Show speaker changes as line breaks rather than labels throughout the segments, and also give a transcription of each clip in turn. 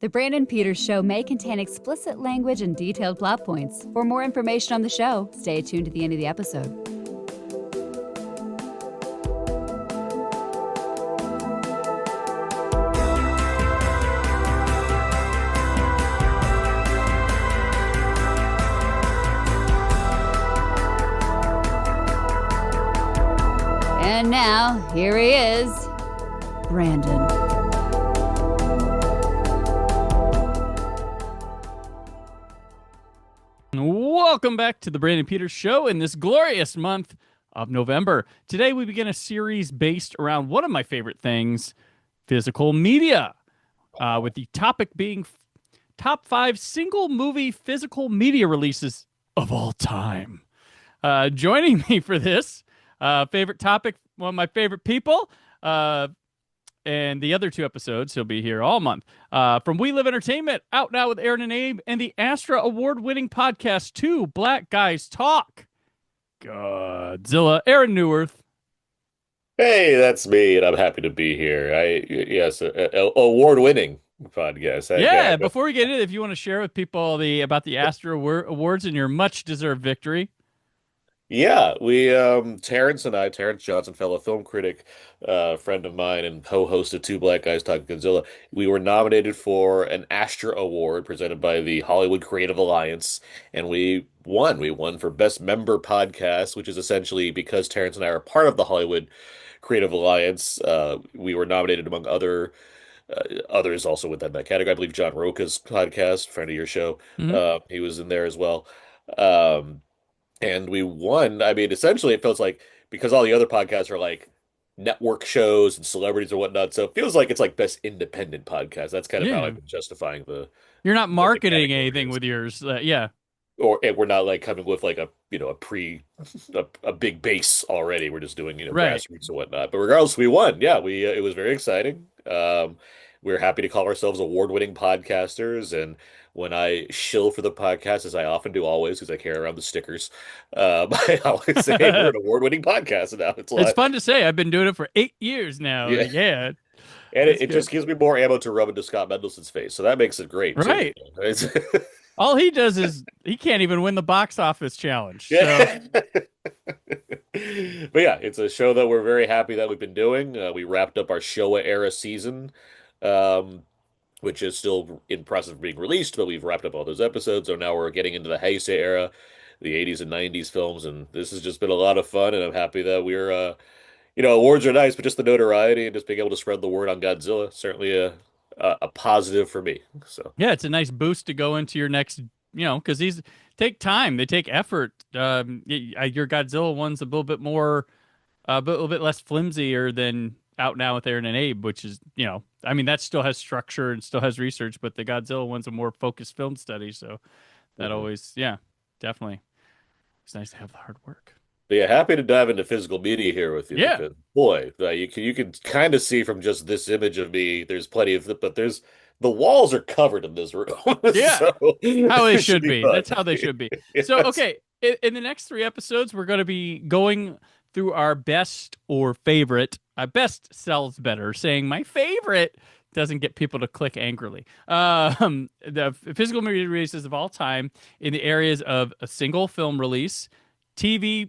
The Brandon Peters Show may contain explicit language and detailed plot points. For more information on the show, stay tuned to the end of the episode. And now, here he is, Brandon.
Welcome back to the Brandon Peters Show in this glorious month of November. Today we begin a series based around one of my favorite things, physical media, with the topic being top 5 single movie physical media releases of all time. Joining me for this favorite topic, one of my favorite people, and the other 2 episodes, he'll be here all month. From We Live Entertainment, Out Now with Aaron and Abe, and the Astra Award-winning podcast 2, Black Guys Talk Godzilla, Aaron Neuwirth.
Hey, that's me, and I'm happy to be here. Yes, award-winning podcast.
Before we get into it, if you want to share with people about the Astra Awards and your much-deserved victory.
Yeah, we Terrence Johnson, fellow film critic, friend of mine, and co-hosted 2 Black Guys Talk Godzilla. We were nominated for an Astra Award presented by the Hollywood Creative Alliance, and we won. We won for Best Member Podcast, which is essentially because Terrence and I are part of the Hollywood Creative Alliance. We were nominated among others also within that category. I believe John Roca's podcast, friend of your show, he was in there as well. And we won. I mean, essentially, it feels like because all the other podcasts are like network shows and celebrities or whatnot, so it feels like it's like best independent podcast. That's kind of how I've been justifying the.
You're not marketing anything with yours,
and we're not like coming with like a big base already. We're just doing grassroots and whatnot. But regardless, we won. Yeah, it was very exciting. We're happy to call ourselves award-winning podcasters, and when I shill for the podcast, as I often do always, because I carry around the stickers, I always say, hey, we're an award-winning podcast now.
It's fun to say. I've been doing it for 8 years now. Yeah.
And it just gives me more ammo to rub into Scott Mendelson's face, so that makes it great.
Right. All he does is he can't even win the box office challenge.
Yeah. So. But yeah, it's a show that we're very happy that we've been doing. We wrapped up our Showa era season, which is still in process of being released, but we've wrapped up all those episodes. So now we're getting into the Heisei era, the 80s and 90s films, and this has just been a lot of fun, and I'm happy that we're, awards are nice, but just the notoriety and just being able to spread the word on Godzilla, certainly a positive for me. So
yeah, it's a nice boost to go into your next, because these take time, they take effort. Your Godzilla one's a little bit more, a little bit less flimsier than Out Now with Aaron and Abe, which is, that still has structure and still has research, but the Godzilla one's a more focused film study. So that always, definitely. It's nice to have the hard work.
But yeah, happy to dive into physical media here with you.
Yeah.
Because, boy, you can kind of see from just this image of me, there's plenty of, but the walls are covered in this room.
Yeah.
So,
how they should be.
Fun.
That's how they should be.
Yes.
So, okay. In the next 3 episodes, we're going to be going through our best or favorite. Best sells better. Saying my favorite doesn't get people to click angrily. The physical media releases of all time in the areas of a single film release, TV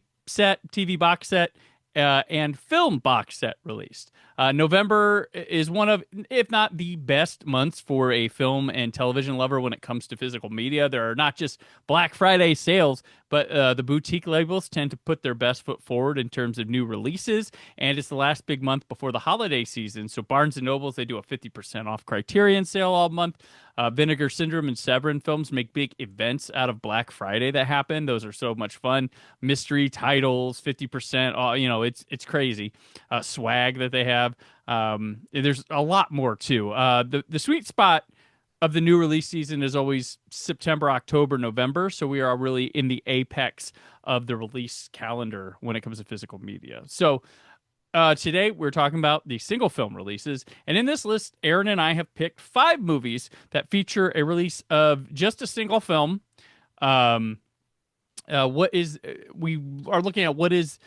box set, and film box set released. November is one of, if not the best months for a film and television lover when it comes to physical media. There are not just Black Friday sales, but the boutique labels tend to put their best foot forward in terms of new releases, and it's the last big month before the holiday season. So Barnes & Nobles, they do a 50% off Criterion sale all month. Vinegar Syndrome and Severin films make big events out of Black Friday that happen. Those are so much fun. Mystery titles, 50%. It's crazy. Swag that they have. There's a lot more too. The sweet spot of the new release season is always September, October, November. So we are really in the apex of the release calendar when it comes to physical media. So today we're talking about the single film releases. And in this list, Aaron and I have picked 5 movies that feature a release of just a single film. We are looking at what is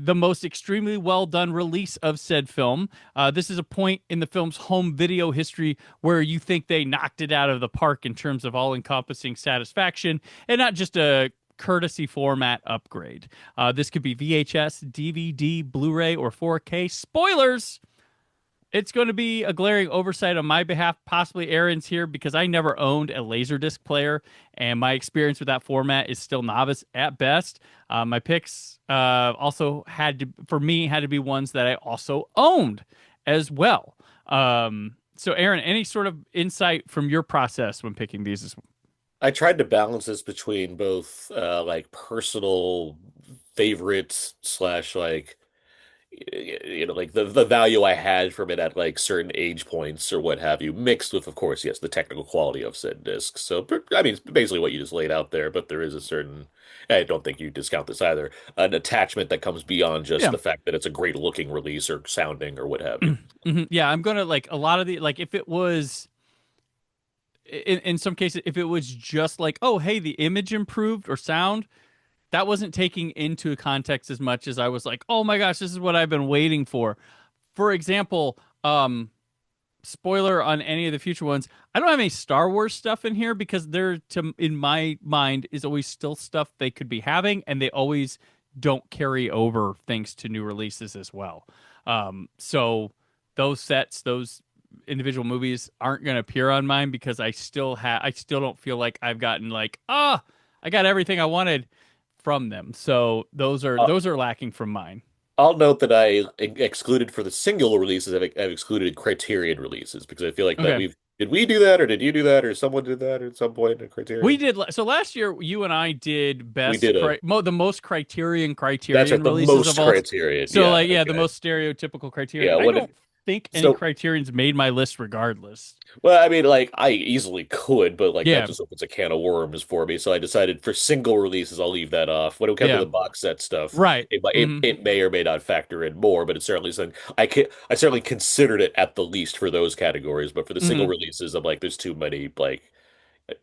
the most extremely well done release of said film. This is a point in the film's home video history where you think they knocked it out of the park in terms of all encompassing satisfaction and not just a courtesy format upgrade. This could be VHS, DVD, Blu-ray, or 4K. Spoilers! It's going to be a glaring oversight on my behalf, possibly Aaron's here, because I never owned a Laserdisc player, and my experience with that format is still novice at best. My picks also had to be ones that I also owned as well. So, Aaron, any sort of insight from your process when picking these?
I tried to balance this between both like personal favorites slash like like the value I had from it at like certain age points or what have you, mixed with, of course, yes, the technical quality of said disc. So, I mean, it's basically what you just laid out there, but there is a certain, I don't think you discount this either, an attachment that comes beyond just
Yeah.
the fact that it's a great looking release or sounding or what have you.
Yeah, I'm gonna like a lot of the like if it was in some cases if it was just like, oh hey, the image improved or sound, that wasn't taking into context as much as I was like, oh my gosh, this is what I've been waiting for. For example, spoiler on any of the future ones, I don't have any Star Wars stuff in here because in my mind, is always still stuff they could be having, and they always don't carry over thanks to new releases as well. So those sets, those individual movies aren't going to appear on mine because I still don't feel like I've gotten like, I got everything I wanted from them. So those are lacking from mine.
I'll note that I excluded for the single releases, I've excluded Criterion releases because I feel like that
Okay.
did we do that or did you do that or someone did that at some point in Criterion?
We did. So last year, you and I did
We did
the most Criterion
that's right, the
releases
most
of all.
Criterion.
So
Yeah,
like, yeah, the
okay.
most stereotypical Criterion.
Yeah,
I
what
don't think any
so
Criterions made my list regardless.
well, I mean, like I easily could, but like that
Yeah,
just opens a can of worms for me. So I decided for single releases, I'll leave that off. When it comes to
yeah,
the box set stuff,
right.
it it may or may not factor in more, but it's certainly something I certainly considered it at the least for those categories. But for the single
Hmm.
releases, I'm like, there's too many like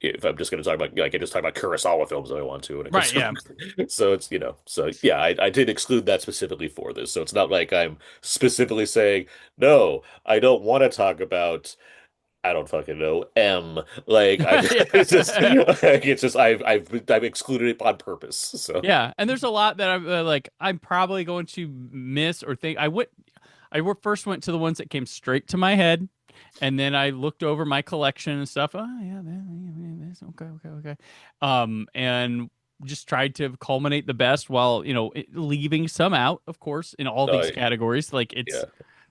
if I'm just going to talk about, I can just talk about Kurosawa films if I want to when it comes
Right. Yeah.
to. So it's, so yeah, I did exclude that specifically for this. So it's not like I'm specifically saying, no, I don't want to talk about, I don't fucking know, M. Like, it's just,
Yeah.
like, it's just, I've excluded it on purpose. So,
Yeah. And there's a lot that I'm like, I'm probably going to miss or think. First went to the ones that came straight to my head, and then I looked over my collection and stuff. Oh yeah, that's okay. And just tried to culminate the best while leaving some out, of course, in all these
uh,
categories. Like
yeah.
it's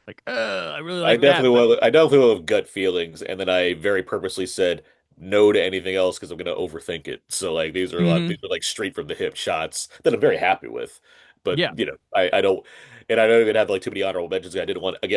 like, I really like that, but
I definitely will have gut feelings, and then I very purposely said no to anything else because I'm going to overthink it. So like
mhm,
these are like straight from the hip shots that I'm very happy with, but
yeah,
I don't, and I don't even have like too many honorable mentions. I didn't want to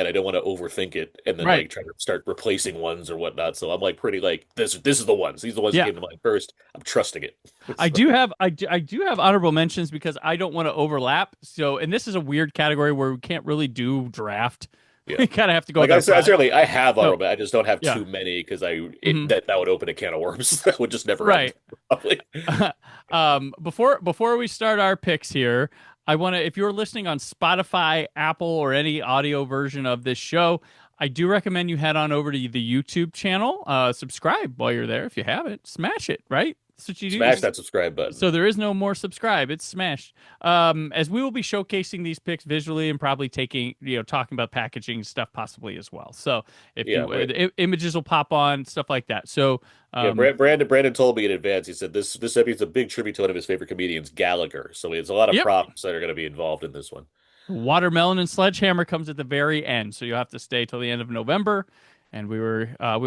overthink it and then
right.
like try to start replacing ones or whatnot. So I'm like pretty like this is the ones. These are the ones that
Yeah,
came to mind first. I'm trusting it.
I
So,
do have I do have honorable mentions because I don't want to overlap. So, and this is a weird category where we can't really do draft.
yeah.
We kind of have to go
Like
with
I
our
said,
pro.
I have
So,
honorable. I just don't have
yeah,
too many because
mhm,
that would open a can of worms that would just never end.
right.
Probably.
Before we start our picks here, I want to, if you're listening on Spotify, Apple, or any audio version of this show, I do recommend you head on over to the YouTube channel. Subscribe while you're there if you haven't. Smash it, right? That's what you do.
Smash that subscribe button.
So there is no more subscribe. It's smashed. As we will be showcasing these picks visually and probably talking about packaging stuff possibly as well. So if
Yeah,
you images will pop on, stuff like that. So
yeah.
um,
Brandon told me in advance. He said this episode's a big tribute to one of his favorite comedians, Gallagher. So there's a lot of
yep.
props that are going to be involved in this one.
Watermelon and Sledgehammer comes at the very end, so you'll have to stay till the end of November. And we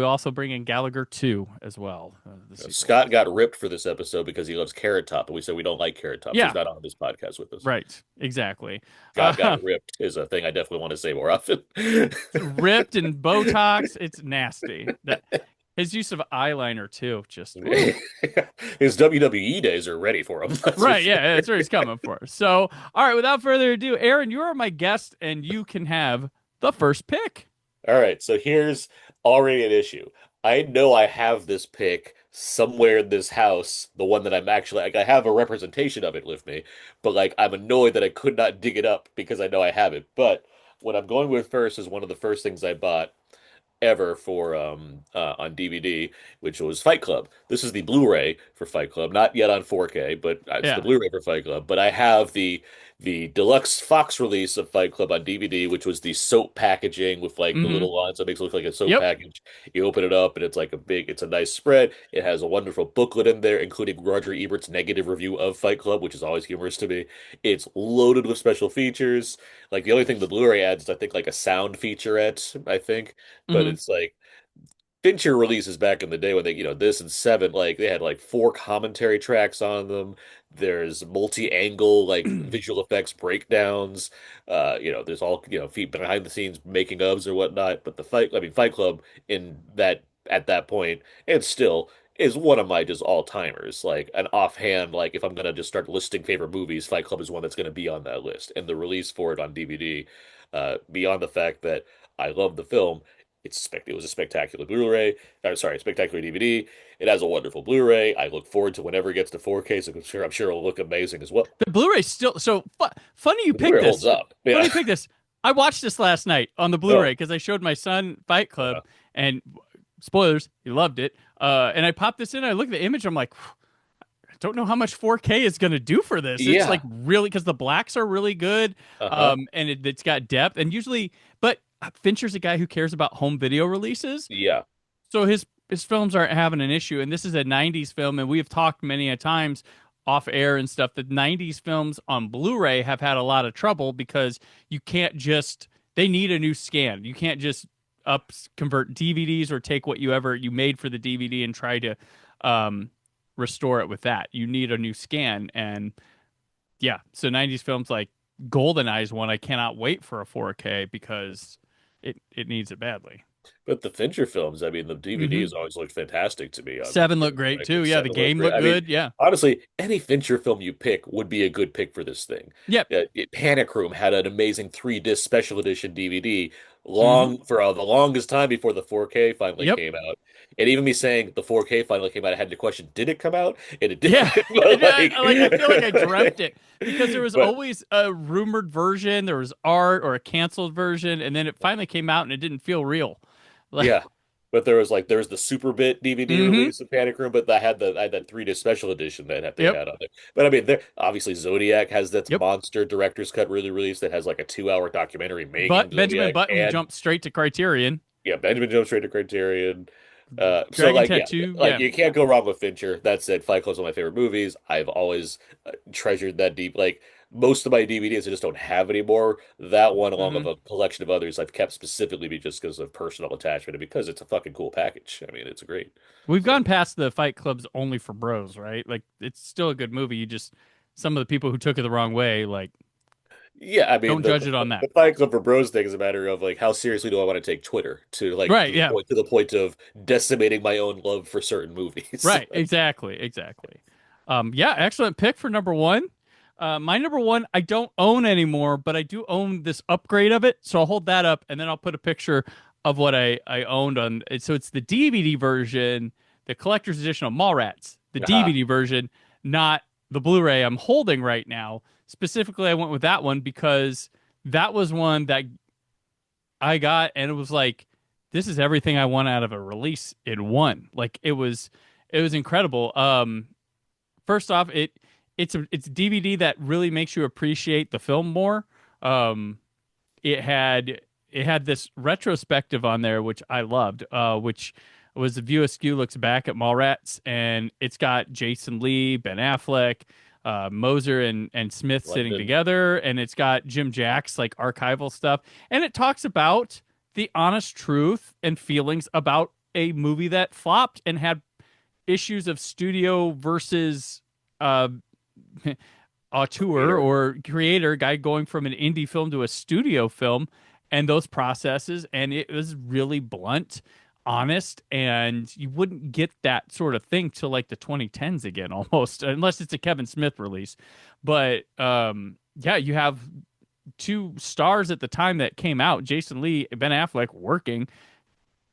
also bring in Gallagher 2 as well, the sequel.
Scott got ripped for this episode because he loves Carrot Top, and we said we don't like Carrot Top, so
Yeah,
he's not on this podcast with us.
right, exactly.
Scott got ripped is a thing I definitely want to say more often.
Ripped and Botox, it's nasty. His use of eyeliner too, just woo.
His WWE days are ready for him. That's for
Right.
sure.
Yeah, that's what he's coming for. So, all right, without further ado, Aaron, you are my guest, and you can have the first pick.
All right, so here's already an issue. I know I have this pick somewhere in this house, the one that I'm actually like I have a representation of it with me, but like I'm annoyed that I could not dig it up because I know I have it. But what I'm going with first is one of the first things I bought ever for on DVD, which was Fight Club. This is the Blu-ray for Fight Club, not yet on 4K, but it's the
Yeah.
Blu-ray for Fight Club. But I have the deluxe Fox release of Fight Club on DVD, which was the soap packaging with like the
Hmm.
little lines that makes it look like a soap
Yep.
package. You open it up and it's like it's a nice spread. It has a wonderful booklet in there, including Roger Ebert's negative review of Fight Club, which is always humorous to me. It's loaded with special features. Like the only thing the Blu-ray adds is I think like a sound featurette, I think, but
Hmm.
it's like Fincher releases back in the day when they, this and Seven, like they had like four commentary tracks on them. There's multi-angle like visual effects breakdowns. There's all, feet behind the scenes making ofs or whatnot. But Fight Club in that at that point and still is one of my just all-timers. Like an offhand, like if I'm gonna just start listing favorite movies, Fight Club is one that's gonna be on that list. And the release for it on DVD, beyond the fact that I love the film. It was a spectacular Blu-ray. Sorry, spectacular DVD. It has a wonderful Blu-ray. I look forward to whenever it gets to 4K. So I'm sure it'll look amazing as well.
The Blu-ray still so funny you
The
picked
Blu-ray holds
this.
up.
Funny
Yeah.
you picked this. I watched this last night on the Blu-ray
Oh.
because I showed my son Fight Club,
Uh,
and spoilers, he loved it. And I popped this in. I look at the image. I'm like, I don't know how much 4K is going to do for this. It's like
yeah.
really because the blacks are really good,
Uh-huh.
and it's got depth. And usually, but Fincher's a guy who cares about home video releases,
Yeah.
so his films aren't having an issue. And this is a '90s film, and we have talked many a times off air and stuff. The '90s films on Blu-ray have had a lot of trouble because you can't just they need a new scan. You can't just convert DVDs or take what you made for the DVD and try to um, restore it with that. You need a new scan, and yeah, so '90s films like GoldenEye's one. I cannot wait for a 4K because it needs it badly.
But the Fincher films, I mean, the DVD
Hmm.
has always looked fantastic to me.
Seven looked great too. Yeah, the
Seven looked
game
great.
looked
I mean,
good. Yeah.
honestly, any Fincher film you pick would be a good pick for this thing.
Yep.
Panic Room had an amazing 3 disc special edition DVD
Hmm.
long for the longest time before the 4K finally
Yep.
came out. And even me saying the 4K finally came out, I had to question, did it come out? And it did.
Yeah.
But
I feel like I dreamt it because there was
but
always a rumored version, there was art or a canceled version, and then it finally came out and it didn't feel real. Like,
yeah. But there was the Super Bit DVD
hmm.
release of Panic Room, but I had that 3 disc special edition that they
Yep.
had on there. But I mean, there obviously Zodiac has that
Yep.
monster director's cut really released that has like a 2 hour documentary making
But Benjamin
Zodiac,
Button
and
jumped straight to Criterion.
yeah, Benjamin Jones straight to Criterion. So
Dragon
like yeah,
Tattoo.
like
Yeah.
you can't go wrong with Fincher. That said, Fight Club's one of my favorite movies. I've always treasured that deep. Like most of my DVDs, I just don't have anymore. That one, along with
Hmm.
a collection of others, I've kept specifically just because of personal attachment and because it's a fucking cool package. I mean, it's great.
We've
So
gone past the Fight Club's only for bros, right? Like it's still a good movie. You just some of the people who took it the wrong way, like
yeah, I mean
don't judge it on that.
the Fight Club for Bros thing is a matter of like how seriously do I want to take Twitter to like
Right. Yeah.
to the point of decimating my own love for certain movies.
Right. Exactly. Exactly. Yeah. Excellent pick for number one. My number one, I don't own anymore, but I do own this upgrade of it. So I'll hold that up and then I'll put a picture of what I owned on. So it's the DVD version, the collector's edition of Mallrats, the
Ah,
DVD version, not the Blu-ray I'm holding right now. Specifically, I went with that one because that was one that I got and it was like, this is everything I want out of a release in one. Like it was incredible. First off, it's a DVD that really makes you appreciate the film more. Um, it had this retrospective on there which I loved, which was the View Askew looks back at Mallrats, and it's got Jason Lee, Ben Affleck, Moser and Smith sitting
London.
together, and it's got Jim Jack's like archival stuff, and it talks about the honest truth and feelings about a movie that flopped and had issues of studio versus uh, auteur
Creator.
or creator guy going from an indie film to a studio film and those processes. And it was really blunt, honest, and you wouldn't get that sort of thing till like the 2010s again, almost, unless it's a Kevin Smith release. But yeah, you have two stars at the time that came out, Jason Lee, Ben Affleck, working.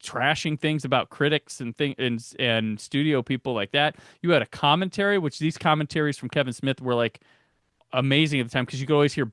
trashing things about critics and studio people like that. You had a commentary, which these commentaries from Kevin Smith were like amazing at the time because you could always hear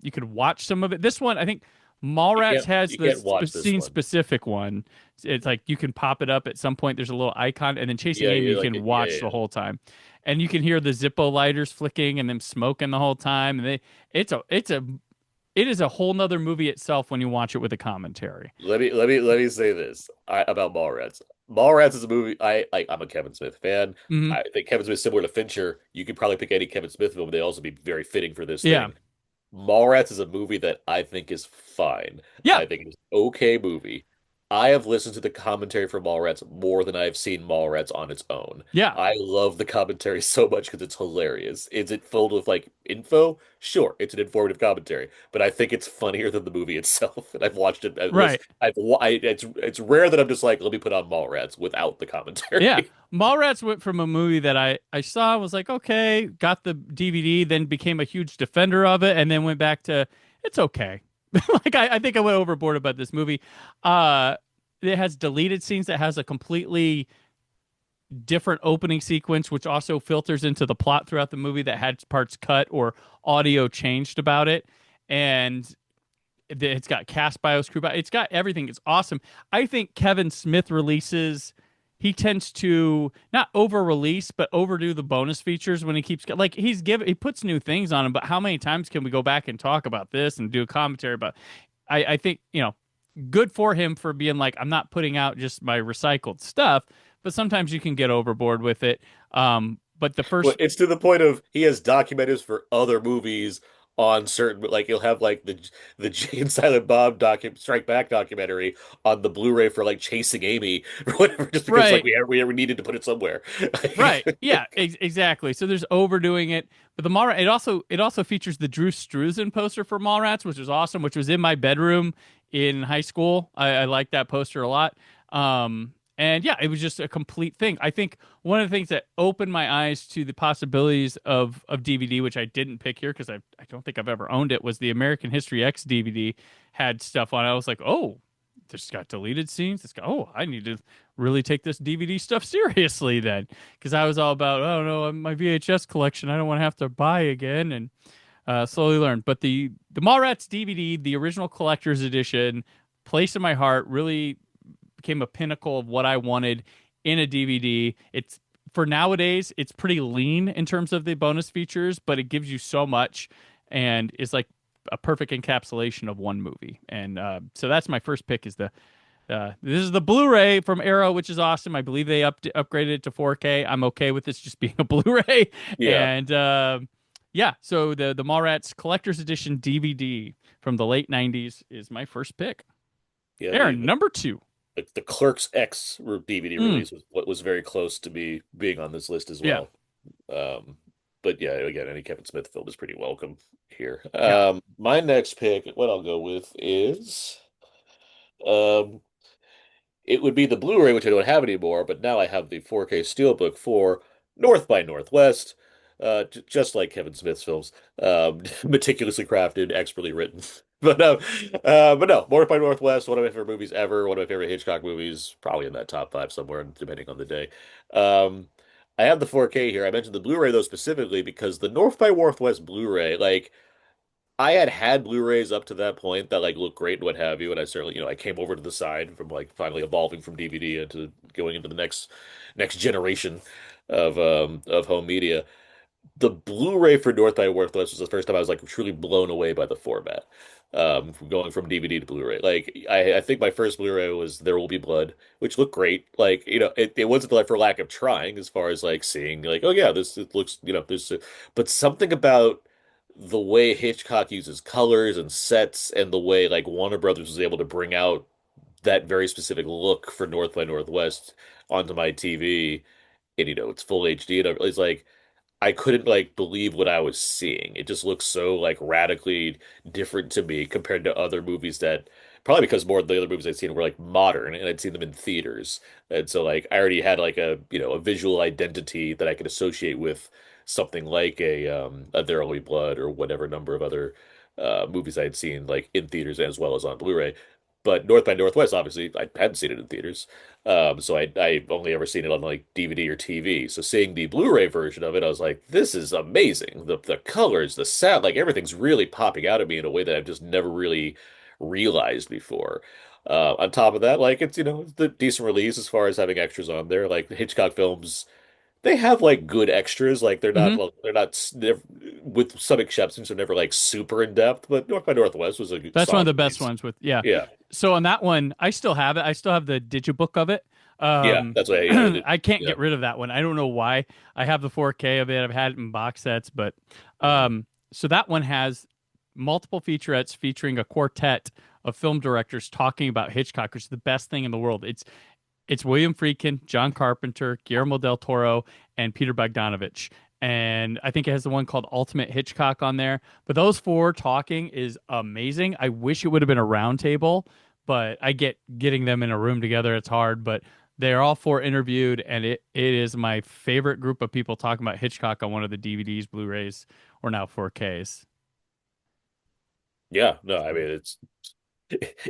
you could watch some of it. This one, I think Mallrats has
You
the
can't watch this
scene
one.
specific one. It's like you can pop it up at some point. There's a little icon, and then Chasing
Yeah,
Amy you
like
can
yeah,
watch
yeah.
the whole time, and you can hear the Zippo lighters flicking and them smoking the whole time. And it is a whole nother movie itself when you watch it with a commentary.
Let me say this about Mallrats. Mallrats is a movie I'm a Kevin Smith fan.
Hmm.
I think Kevin Smith is similar to Fincher. You could probably pick any Kevin Smith film, but they also be very fitting for this
Yeah,
thing. Mallrats is a movie that I think is fine.
yeah,
I think it's an okay movie. I have listened to the commentary for Mallrats more than I've seen Mallrats on its own.
yeah.
I love the commentary so much because it's hilarious. Is it filled with like info? Sure, it's an informative commentary, but I think it's funnier than the movie itself. And I've watched it.
Right.
It's rare that I'm just like, let me put on Mallrats without the
Yeah.
commentary.
Mallrats went from a movie that I saw, was like, okay, got the DVD, then became a huge defender of it, and then went back to it's okay. Like I think I went overboard about this movie. Uh it has deleted scenes that has a completely different opening sequence, which also filters into the plot throughout the movie that had parts cut or audio changed about it. And it's got cast bios, crew bios. It's got everything. It's awesome. I think Kevin Smith releases. He tends to not over release, but overdo the bonus features when he keeps like he puts new things on them. But how many times can we go back and talk about this and do a commentary about? I think good for him for being like I'm not putting out just my recycled stuff, but sometimes you can get overboard with it. But the
Well,
first
it's to the point of he has documentaries for other movies on certain, like he'll have like the Jay and Silent Bob Strike Back documentary on the Blu-ray for like Chasing Amy or whatever, just because like
right.
we ever needed to put it somewhere.
Right. Yeah, exactly. So there's overdoing it. But the Mallrat it also features the Drew Struzan poster for Mallrats, which is awesome, which was in my bedroom in high school. I like that poster a lot. And yeah, it was just a complete thing. I think one of the things that opened my eyes to the possibilities of DVD, which I didn't pick here because I don't think I've ever owned it, was the American History X DVD had stuff on it. I was like, oh, this got deleted scenes. I need to really take this DVD stuff seriously then, because I was all about, oh no, my VHS collection, I don't want to have to buy again, and slowly learned. But the Mallrats DVD, the original collector's edition, place in my heart, really became a pinnacle of what I wanted in a DVD. It's for nowadays, it's pretty lean in terms of the bonus features, but it gives you so much and is like a perfect encapsulation of one movie. And so that's my first pick. This is the Blu-ray from Arrow, which is awesome. I believe they upgraded it to 4K. I'm okay with this just being a Blu-ray.
Yeah,
And yeah, so the Mallrats Collector's Edition DVD from the late '90s is my first pick.
yeah.
Aaron, number two.
The Clerks X DVD
Mm,
release was what was very close to me being on this list as
yeah,
well. But yeah, again, any Kevin Smith film is pretty welcome here.
yeah.
My next pick, what I'll go with is um it would be the Blu-ray, which I don't have anymore, but now I have the 4K Steelbook for North by Northwest. Just like Kevin Smith's films, meticulously crafted, expertly written. But no, North by Northwest, one of my favorite movies ever, one of my favorite Hitchcock movies, probably in that top five somewhere, depending on the day. Um, I have the 4K here. I mentioned the Blu-ray though specifically because the North by Northwest Blu-ray, like I had Blu-rays up to that point that like look great and what have you, and I certainly, I came over to the side from like finally evolving from DVD into going into the next generation of home media. The Blu-ray for North by Northwest was the first time I was like truly blown away by the format. From going from DVD to Blu-ray. Like I think my first Blu-ray was There Will Be Blood, which looked great. Like, it wasn't like for lack of trying as far as like seeing like, oh yeah, this it looks, this but something about the way Hitchcock uses colors and sets and the way like Warner Brothers was able to bring out that very specific look for North by Northwest onto my TV and it's full HD and it's like I couldn't like believe what I was seeing. It just looked so like radically different to me compared to other movies that probably because more of the other movies I'd seen were like modern and I'd seen them in theaters. And so like I already had like a visual identity that I could associate with something like a There Will Be Blood or whatever number of other movies I had seen like in theaters as well as on Blu-ray. But North by Northwest, obviously, I hadn't seen it in theaters. So I've only ever seen it on like DVD or TV. So seeing the Blu-ray version of it, I was like, this is amazing. The colors, the sound, like everything's really popping out at me in a way that I've just never really realized before. On top of that, like it's the decent release as far as having extras on there. Like Hitchcock films, they have like good extras. Like they're not
Hmm.
well, they're with some exceptions, they're never like super in depth. But North by Northwest was a
That's one of
solid
the best
release.
ones with, yeah.
Yeah,
So on that one, I still have it. I still have the digibook of it.
yeah, that's why. Yeah,
I can't
yeah.
get rid of that one. I don't know why. I have the 4K of it. I've had it in box sets, but
Mhm.
so that one has multiple featurettes featuring a quartet of film directors talking about Hitchcock, which is the best thing in the world. It's William Friedkin, John Carpenter, Guillermo del Toro, and Peter Bogdanovich. And I think it has the one called Ultimate Hitchcock on there. But those four talking is amazing. I wish it would have been a round table, but I get getting them in a room together. It's hard, but they're all four interviewed, and it is my favorite group of people talking about Hitchcock on one of the DVDs, Blu-rays, or now 4Ks.
Yeah, no, I mean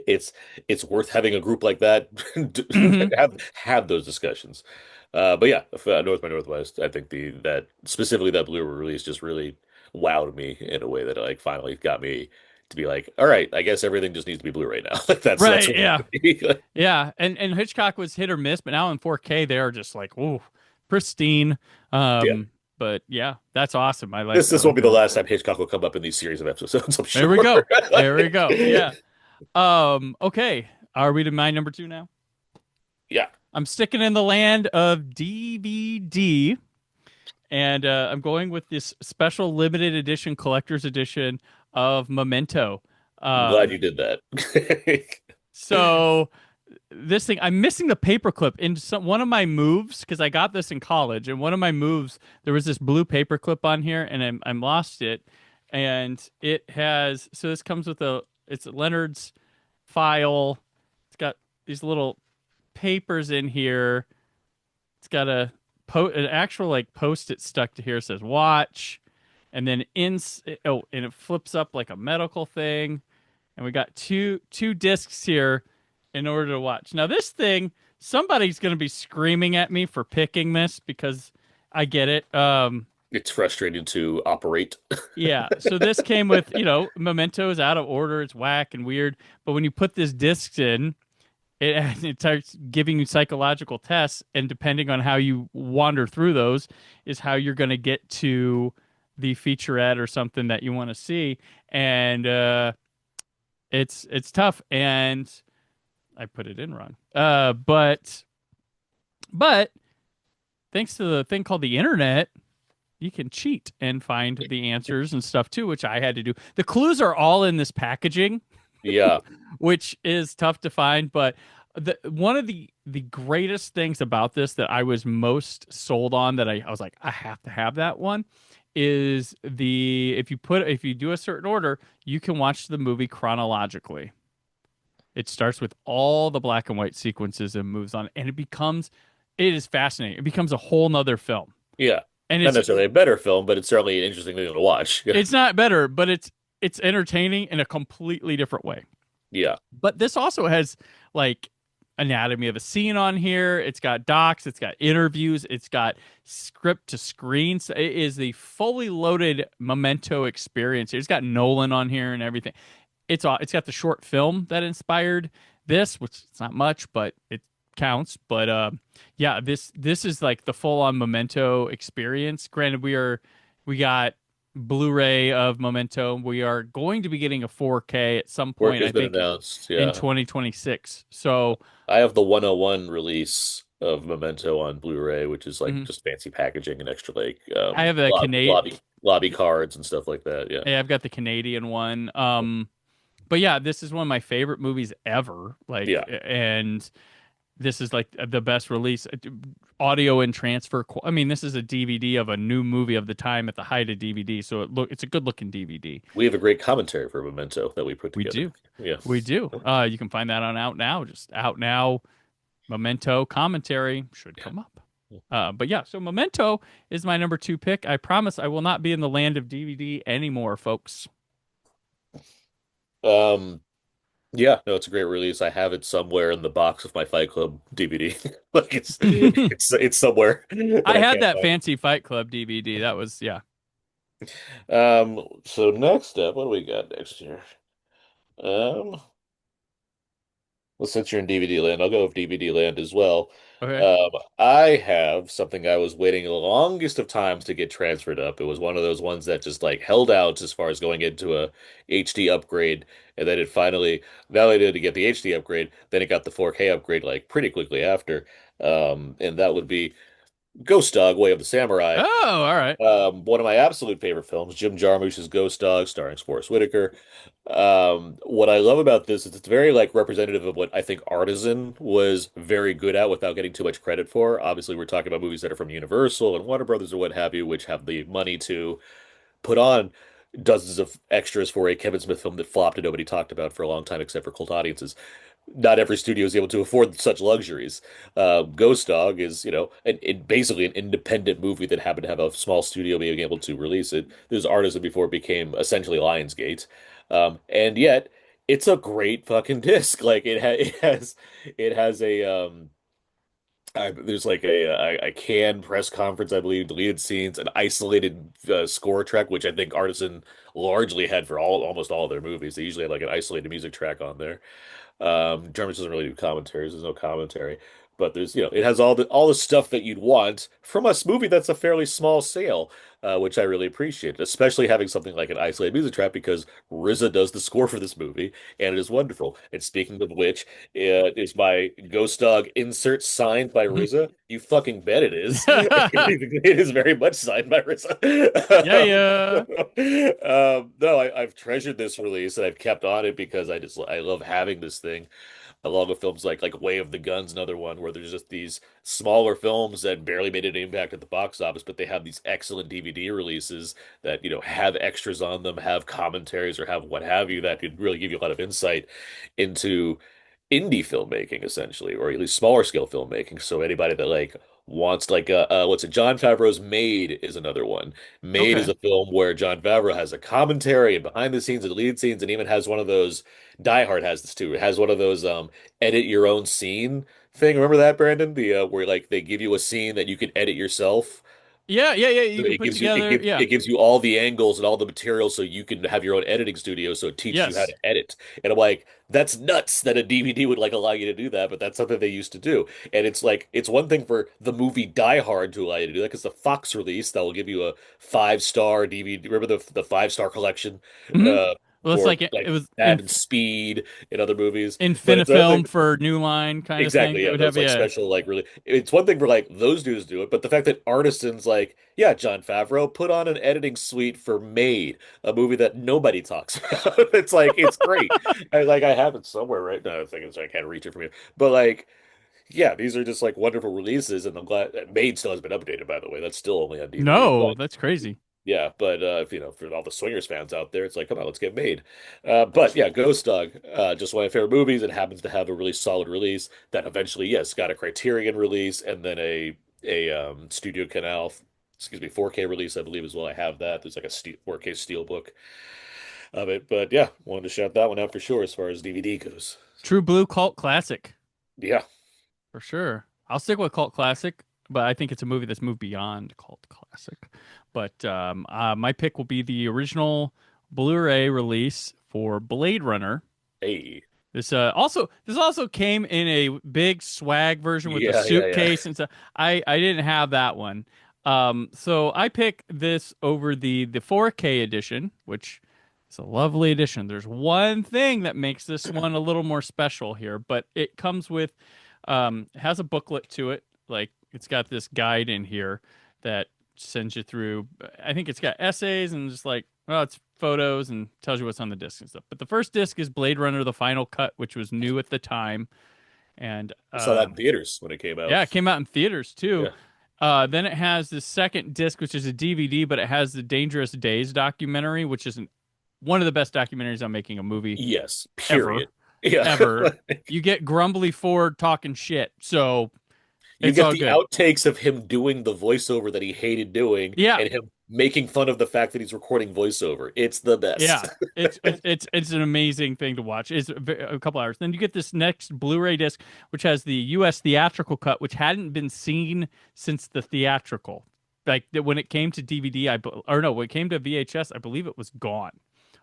it's it's worth having a group like that
Hmm.
have those discussions. But yeah, North by Northwest, I think the that specifically that Blu-ray release just really wowed me in a way that like finally got me to be like, all right, I guess everything just needs to be Blu-ray now. Like that's
Right,
what
yeah.
it to be.
Yeah, and Hitchcock was hit or miss, but now in 4K they are just like, ooh, pristine.
Yeah,
But yeah, that's awesome. I
this
like
won't be the
those.
last time Hitchcock will come up in these series of episodes, I'm
There we
sure.
go. There we go. Yeah. Okay. Are we to my number two now?
Yeah,
I'm sticking in the land of DVD, and I'm going with this special limited edition collector's edition of Memento.
I'm glad
Um,
you did that.
so this thing, I'm missing the paperclip in one of my moves because I got this in college. And one of my moves, there was this blue paperclip on here, and I'm lost it. And it has, so this comes with it's Leonard's file. It's got these little papers in here. It's got an actual like post-it stuck to here. It says watch, and then and it flips up like a medical thing. And we got two discs here in order to watch. Now this thing, somebody's going to be screaming at me for picking this because I get it.
It's frustrating to operate.
Yeah. So this came with, Memento is out of order. It's whack and weird. But when you put this disc in, it starts giving you psychological tests, and depending on how you wander through those, is how you're going to get to the featurette or something that you want to see. And it's tough. And I put it in wrong. But thanks to the thing called the internet, you can cheat and find the answers and stuff too, which I had to do. The clues are all in this packaging,
Yeah,
which is tough to find. But one of the greatest things about this that I was most sold on, that I was like, I have to have that one, is if you do a certain order, you can watch the movie chronologically. It starts with all the black and white sequences and moves on, and it is fascinating. It becomes a whole nother film.
yeah.
And
Not necessarily a better film, but it's certainly an interesting thing to watch. Yeah.
it's not better, but it's entertaining in a completely different way.
Yeah.
But this also has like anatomy of a scene on here. It's got docs, it's got interviews, it's got script to screen. So it is the fully loaded Memento experience. It's got Nolan on here and everything. It's got the short film that inspired this, which it's not much, but it counts. But yeah, this is like the full on Memento experience. Granted, we got Blu-ray of Memento. We are going to be getting a 4K at some
Work
point, I
has been
think,
announced.
in
Yeah.
2026. So
I have the 101 release of Memento on Blu-ray, which is like
mhm.
just fancy packaging and extra like
I have a Canadian.
lobby cards and stuff like that. Yeah.
Yeah, I've got the Canadian one. But yeah, this is one of my favorite movies ever. Like,
Yeah.
and this is like the best release, audio and transfer. I mean, this is a DVD of a new movie of the time at the height of DVD, so it's a good looking DVD.
We have a great commentary for Memento that we put
We
together.
do,
Yeah.
we do. You can find that on Out Now. Just Out Now, Memento commentary should come up. But yeah, so Memento is my number two pick. I promise I will not be in the land of DVD anymore, folks.
Um, Yeah, no, it's a great release. I have it somewhere in the box of my Fight Club DVD. Like it's somewhere that
I
I
had
can't
that
find.
Fancy Fight Club DVD. That was, yeah.
So next up, what do we got next here? Um, well, since you're in DVD land, I'll go with DVD land as well.
Okay.
I have something I was waiting the longest of times to get transferred up. It was one of those ones that just like held out as far as going into a HD upgrade, and then it finally, not only did it get the HD upgrade, then it got the 4K upgrade like pretty quickly after. And that would be Ghost Dog: Way of the Samurai.
Oh, all right.
One of my absolute favorite films, Jim Jarmusch's Ghost Dog, starring Forest Whitaker. What I love about this is it's very like representative of what I think Artisan was very good at without getting too much credit for. Obviously, we're talking about movies that are from Universal and Warner Brothers or what have you, which have the money to put on dozens of extras for a Kevin Smith film that flopped and nobody talked about for a long time except for cult audiences. Not every studio is able to afford such luxuries. Ghost Dog is, basically an independent movie that happened to have a small studio being able to release it. There's Artisan before it became essentially Lionsgate, and yet it's a great fucking disc. Like it has there's like a canned press conference, I believe, deleted scenes, an isolated score track, which I think Artisan largely had for almost all of their movies. They usually had like an isolated music track on there. Jarmusch doesn't really do commentaries. There's no commentary, but it has all the stuff that you'd want from a movie that's a fairly small scale, which I really appreciate, especially having something like an isolated music track because RZA does the score for this movie, and it is wonderful. And speaking of which, is my Ghost Dog insert signed by RZA? You fucking bet it is. It is very much signed by
Yeah,
RZA.
yeah.
No, I've treasured this release and I've kept on it because I love having this thing along with films like Way of the Guns, another one where there's just these smaller films that barely made an impact at the box office, but they have these excellent DVD releases that have extras on them, have commentaries, or have what have you that could really give you a lot of insight into indie filmmaking, essentially, or at least smaller scale filmmaking. So anybody that like wants like what's it? John Favreau's Made is another one. Made is
Okay.
a film where John Favreau has a commentary and behind the scenes and deleted scenes, and even has one of those. Die Hard has this too. It has one of those edit your own scene thing. Remember that, Brandon? The where like they give you a scene that you can edit yourself.
Yeah, yeah, yeah. You can
It
put
gives you it
together.
gives
Yeah.
it gives you all the angles and all the material so you can have your own editing studio so it teaches you how to
Yes.
edit. And I'm like, that's nuts that a DVD would like allow you to do that, but that's something they used to do. And it's like it's one thing for the movie Die Hard to allow you to do that because the Fox release that will give you a 5-star DVD. Remember the 5-star collection
Hmm.
uh
Well, it's
for
like it
like
was
that and Speed and other movies. But it's another
Infinifilm
thing.
for New Line kind of thing.
Exactly,
They
yeah.
would
Those
have,
like
yeah.
special, like really, it's one thing for like those dudes do it, but the fact that Artisan's like, yeah, John Favreau put on an editing suite for Made, a movie that nobody talks about. It's like it's great. I have it somewhere right now. I think it's I can't reach it from here, but like, yeah, these are just like wonderful releases, and I'm glad that Made still has been updated. By the way, that's still only on DVD,
No,
but
that's crazy.
yeah, but if for all the Swingers fans out there, it's like, come on, let's get Made. But yeah, Ghost Dog, just one of my favorite movies. It happens to have a really solid release that eventually, yes, got a Criterion release and then a Studio Canal, excuse me, 4K release, I believe as well. I have that. There's like a 4K steelbook of it. But yeah, wanted to shout that one out for sure as far as DVD goes.
True Blue cult classic
Yeah.
for sure. I'll stick with cult classic, but I think it's a movie that's moved beyond cult classic. But my pick will be the original Blu-ray release for Blade Runner.
Hey.
This also came in a big swag version with the
Yeah, yeah, yeah.
suitcase and stuff. I didn't have that one. So I pick this over the 4K edition, which is a lovely edition. There's one thing that makes this one a little more special here, but it comes with it has a booklet to it. Like it's got this guide in here that sends you through. I think it's got essays and just like, well, it's photos and tells you what's on the disc and stuff. But the first disc is Blade Runner: The Final Cut, which was new at the time, and
I saw that in theaters when it came
yeah,
out.
it came out in theaters too.
Yeah.
Then it has the second disc, which is a DVD, but it has the Dangerous Days documentary, which is one of the best documentaries on making a movie
Yes,
ever,
period. Yeah.
ever. You get Grumbly Ford talking shit, so
You
it's
get
all
the
good.
outtakes of him doing the voiceover that he hated doing
Yeah,
and him making fun of the fact that he's recording voiceover. It's the best.
Yeah, it's an amazing thing to watch. It's a couple hours. Then you get this next Blu-ray disc, which has the U.S. theatrical cut, which hadn't been seen since the theatrical. Like when it came to DVD, or no, when it came to VHS, I believe it was gone,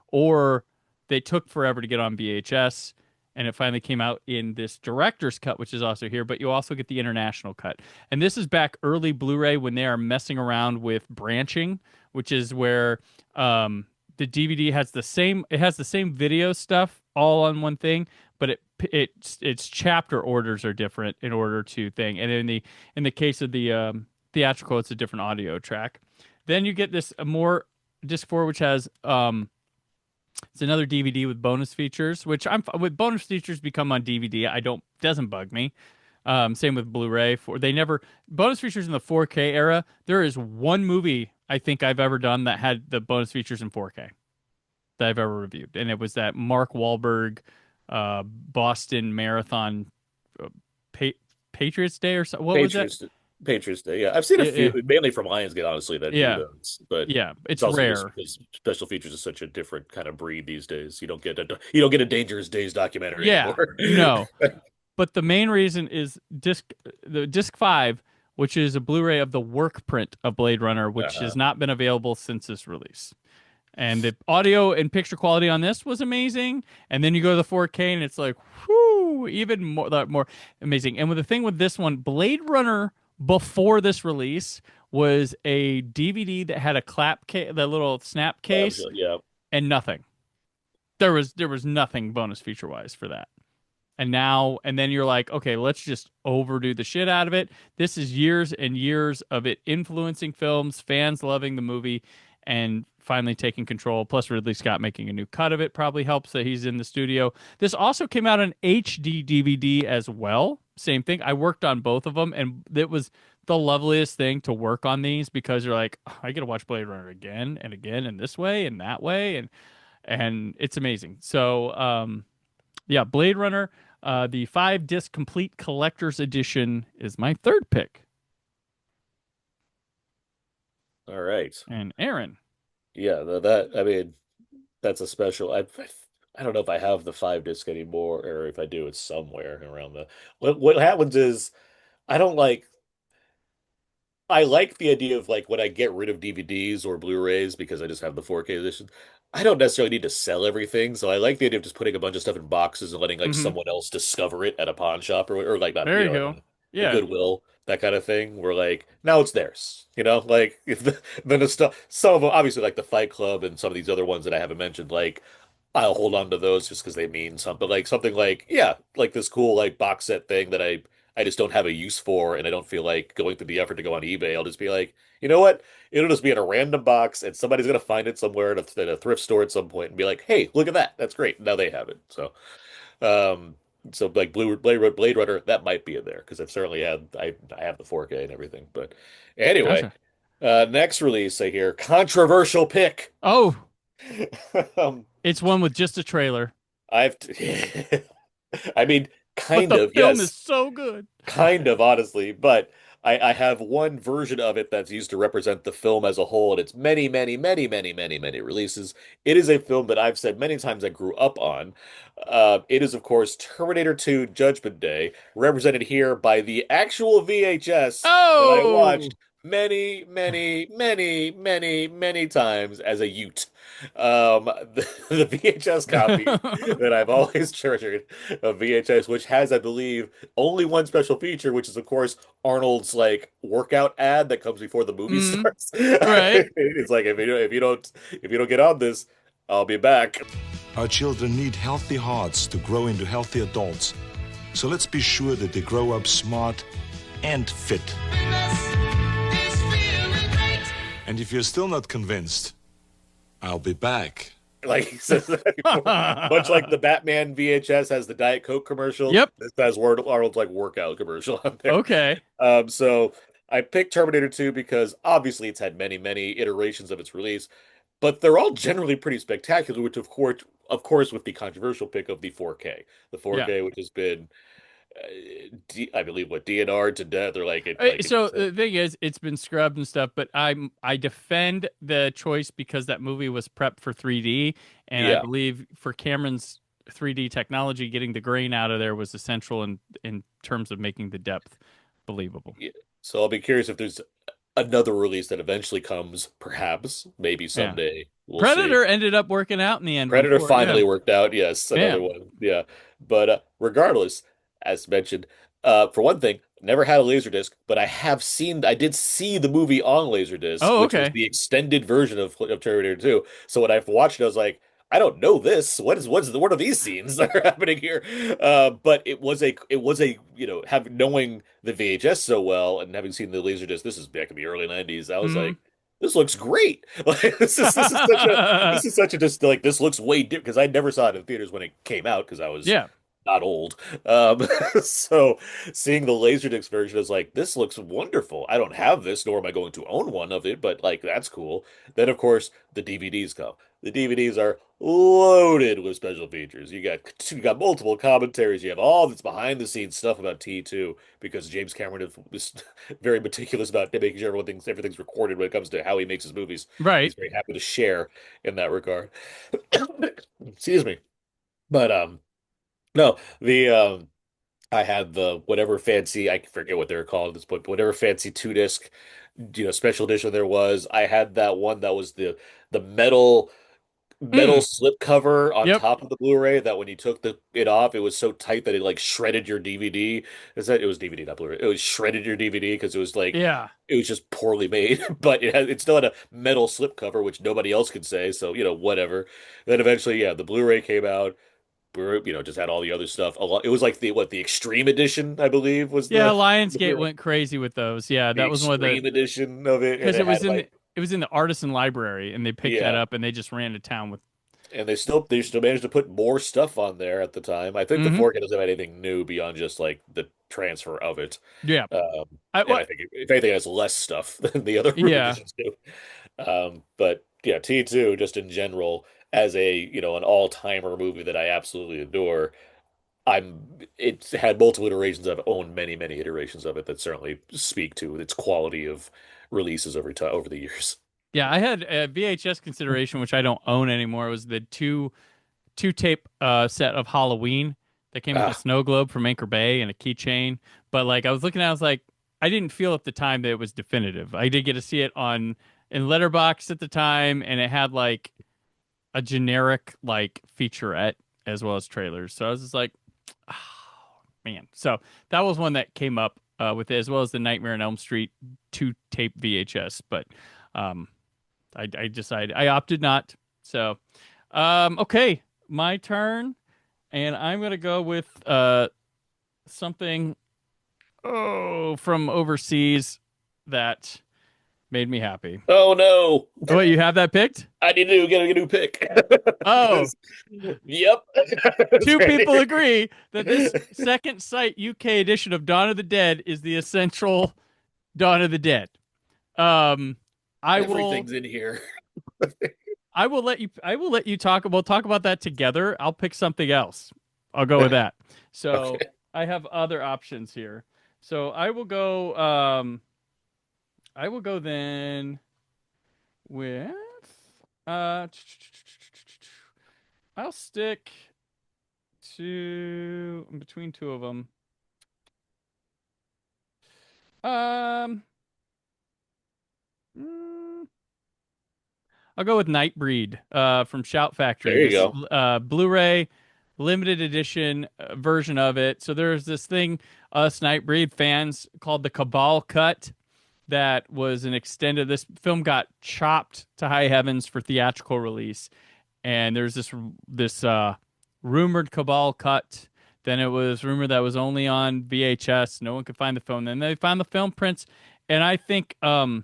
or they took forever to get on VHS, and it finally came out in this director's cut, which is also here. But you also get the international cut, and this is back early Blu-ray when they are messing around with branching, which is where the DVD has the same video stuff all on one thing, but its chapter orders are different in order to thing. And in the case of the theatrical, it's a different audio track. Then you get this more disc 4, which has it's another DVD with bonus features, which I'm with bonus features become on DVD. Doesn't bug me. Same with Blu-ray. They never bonus features in the 4K era. There is one movie I think I've ever done that had the bonus features in 4K that I've ever reviewed, and it was that Mark Wahlberg Boston Marathon pa- Patriots Day or something. What was that?
Patriots Day. Yeah, I've seen a few, mainly from Lionsgate, honestly, that do those. But
yeah, it's
also
rare
just because special features is such a different kind of breed these days. You don't get a Dangerous Days documentary anymore.
No. But the main reason is disc 5, which is a Blu-ray of the work print of Blade Runner, which has not been available since its release. And the audio and picture quality on this was amazing. And then you go to the 4K and it's like, whoo, even more amazing. And with the thing with this one, Blade Runner before this release was a DVD that had a the little snap case, and nothing. There was nothing bonus feature wise for that. And then you're like, okay, let's just overdo the shit out of it. This is years and years of it influencing films, fans loving the movie, and finally taking control. Plus, Ridley Scott making a new cut of it probably helps that he's in the studio. This also came out on HD DVD as well. Same thing. I worked on both of them, and it was the loveliest thing to work on these because you're like, oh, I get to watch Blade Runner again and again, and this way and that way, and it's amazing. So, yeah, Blade Runner, the 5-disc complete collector's edition is my third pick.
All right.
And Aaron.
Yeah, that's a special. I don't know if I have the 5-disc anymore, or if I do, it's somewhere around the. What happens is, I don't like. I like the idea of like when I get rid of DVDs or Blu-rays because I just have the 4K edition. I don't necessarily need to sell everything, so I like the idea of just putting a bunch of stuff in boxes and letting like someone else discover it at a pawn shop or like not
There you go.
a Goodwill, that kind of thing. Where like now it's theirs, like if the stuff. Some of them obviously like the Fight Club and some of these other ones that I haven't mentioned, like I'll hold on to those just because they mean something. Like something like like this cool like box set thing that I just don't have a use for, and I don't feel like going through the effort to go on eBay. I'll just be like, you know what? It'll just be in a random box, and somebody's gonna find it somewhere at a thrift store at some point and be like, hey, look at that. That's great. Now they have it. Um, so like Blade Runner, that might be in there because I've certainly had I have the 4K and everything. But anyway, next release I hear controversial pick.
Oh, it's one with just a trailer.
I mean, kind
but
of.
The film
yes.
is so good.
Kind of, honestly, but I have one version of it that's used to represent the film as a whole, and it's many, many, many, many, many, many releases. It is a film that I've said many times I grew up on. It is, of course, Terminator 2: Judgment Day, represented here by the actual VHS that I watched many, many, many, many, many times as a youth. The VHS copy that I've always treasured of VHS, which has, I believe, only one special feature, which is, of course, Arnold's like workout ad that comes before the movie starts.
Right.
It's like if you don't get on this, I'll be back.
Our children need healthy hearts to grow into healthy adults. So let's be sure that they grow up smart and fit. And if you're still not convinced, I'll be back.
Like he says, much like the Batman VHS has the Diet Coke commercial.
Yep.
This has Arnold's like workout commercial on there.
Okay.
So I picked Terminator 2 because obviously it's had many, many iterations of its release, but they're all generally pretty spectacular, which of course with the controversial pick of the 4K. The 4K, which has been I believe what DNR to death or
So the thing is, it's been scrubbed and stuff, but I defend the choice because that movie was prepped for 3D, and I
yeah.
believe for Cameron's 3D technology, getting the grain out of there was essential in terms of making the depth believable.
Yeah. So I'll be curious if there's another release that eventually comes, perhaps, maybe
Yeah,
someday. We'll see.
Predator ended up working out in the end
Predator
before. Yeah,
finally worked out. Yes,
yeah.
another one. Yeah. But regardless, as mentioned, for one thing, never had a Laserdisc, but I did see the movie on Laserdisc,
Oh,
which was
okay.
the extended version of Terminator 2. So when I watched it, I was like, I don't know this. What are these scenes that are happening here? But it was a knowing the VHS so well and having seen the Laserdisc, this is back in the early 90s. I was
Mhm.
like, this looks great. Like this is such a just like this looks way different because I never saw it in theaters when it came out because I was
Yeah.
not old. Um, so seeing the Laserdisc version is like this looks wonderful. I don't have this, nor am I going to own one of it, but like that's cool. Then of course the DVDs come. The DVDs are loaded with special features. You got multiple commentaries. You have all this behind the scenes stuff about T2 because James Cameron was very meticulous about making sure everything's recorded when it comes to how he makes his movies.
Right.
He's very happy to share in that regard. Excuse me. But no, the I had the whatever fancy, I forget what they're called at this point, but whatever fancy 2 disc, special edition there was. I had that one that was the metal
Mm.
slip cover on
Yep.
top of the Blu-ray that when you took it off, it was so tight that it like shredded your DVD. It was DVD, not Blu-ray. It was shredded your DVD because
Yeah.
it was just poorly made, but it still had a metal slip cover, which nobody else could say. So, whatever. Then eventually, yeah, the Blu-ray came out. Just had all the other stuff. It was like the Extreme Edition, I believe, was
Yeah.
the
Lionsgate
Blu-ray.
went crazy with those. Yeah,
The
that was one of the
Extreme Edition of it, and
because
it
it
had
was in
like
the artisan library, and they picked that
yeah.
up and they just ran to town with.
And they still managed to put more stuff on there at the time. I think the
Hmm.
4K doesn't have anything new beyond just like the transfer of it.
Yeah.
And I think if anything it has less stuff than the other
Yeah.
editions do. But yeah, T2 just in general as an all-timer movie that I absolutely adore. It's had multiple iterations. I've owned many, many iterations of it that certainly speak to its quality of releases over the years.
Yeah, I had a VHS consideration, which I don't own anymore. It was the two tape set of Halloween that came with a
Ah,
snow globe from Anchor Bay and a keychain. But like I was looking at it, I was like, I didn't feel at the time that it was definitive. I did get to see it in Letterboxd at the time, and it had like a generic like featurette as well as trailers. So I was just like, oh, man. So that was one that came up with it, as well as the Nightmare on Elm Street 2 tape VHS. But um, I decided I opted not. So okay, my turn, and I'm gonna go with something from overseas that made me happy.
oh no!
Oh, wait, you have that picked?
I need to get a new pick.
Oh,
Yep.
two people agree that this second sight UK edition of Dawn of the Dead is the essential Dawn of the Dead. Um, I will
Everything's in here.
I will let you talk. We'll talk about that together. I'll pick something else. I'll go with that. So
Okay.
I have other options here. So I will go then with uh I'll stick to between two of them. Um mm, I'll go with Nightbreed from Shout Factory.
There you
This
go.
Blu-ray limited edition version of it. So there's this thing us Nightbreed fans called the Cabal Cut that was an extended. This film got chopped to high heavens for theatrical release, and there's this rumored Cabal Cut. Then it was rumored that it was only on VHS. No one could find the film. Then they found the film prints, and I think so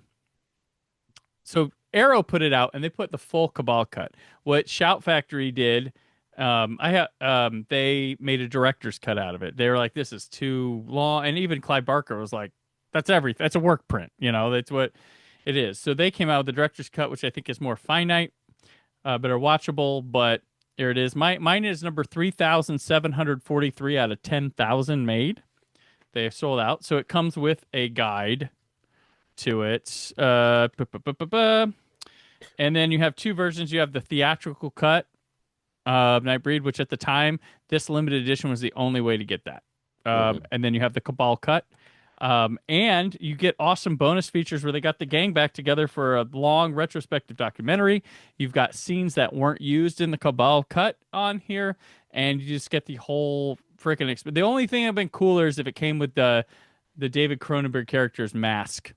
Arrow put it out and they put the full Cabal cut. What Shout Factory did, they made a director's cut out of it. They were like, "This is too long," and even Clive Barker was like, "That's everything. That's a work print. That's what it is." So they came out with the director's cut, which I think is more finite, better watchable, but Here it is. Mine is number 3,743 out of 10,000 made. They sold out. So it comes with a guide to it. And then you have two versions. You have the theatrical cut of Nightbreed, which at the time, this limited edition was the only way to get that. And then you have the Cabal cut. And you get awesome bonus features where they got the gang back together for a long retrospective documentary. You've got scenes that weren't used in the Cabal cut on here, and you just get the whole freaking experience. The only thing that would have been cooler is if it came with the David Cronenberg character's mask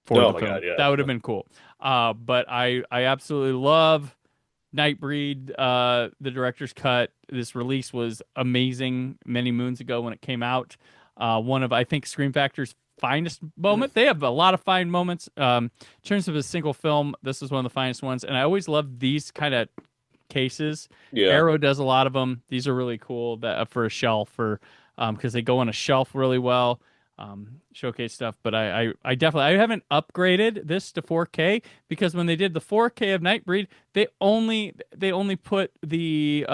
for the film.
God, yeah.
That would have been cool. But I absolutely love Nightbreed, the director's cut. This release was amazing many moons ago when it came out. One of, I think, Scream Factor's finest moment. They have a lot of fine moments. In terms of a single film, this is one of the finest ones. And I always love these kind of cases.
Yeah.
Arrow does a lot of them. These are really cool for a shelf, because they go on a shelf really well. Showcase stuff. But I haven't upgraded this to 4K because when they did the 4K of Nightbreed, they only put the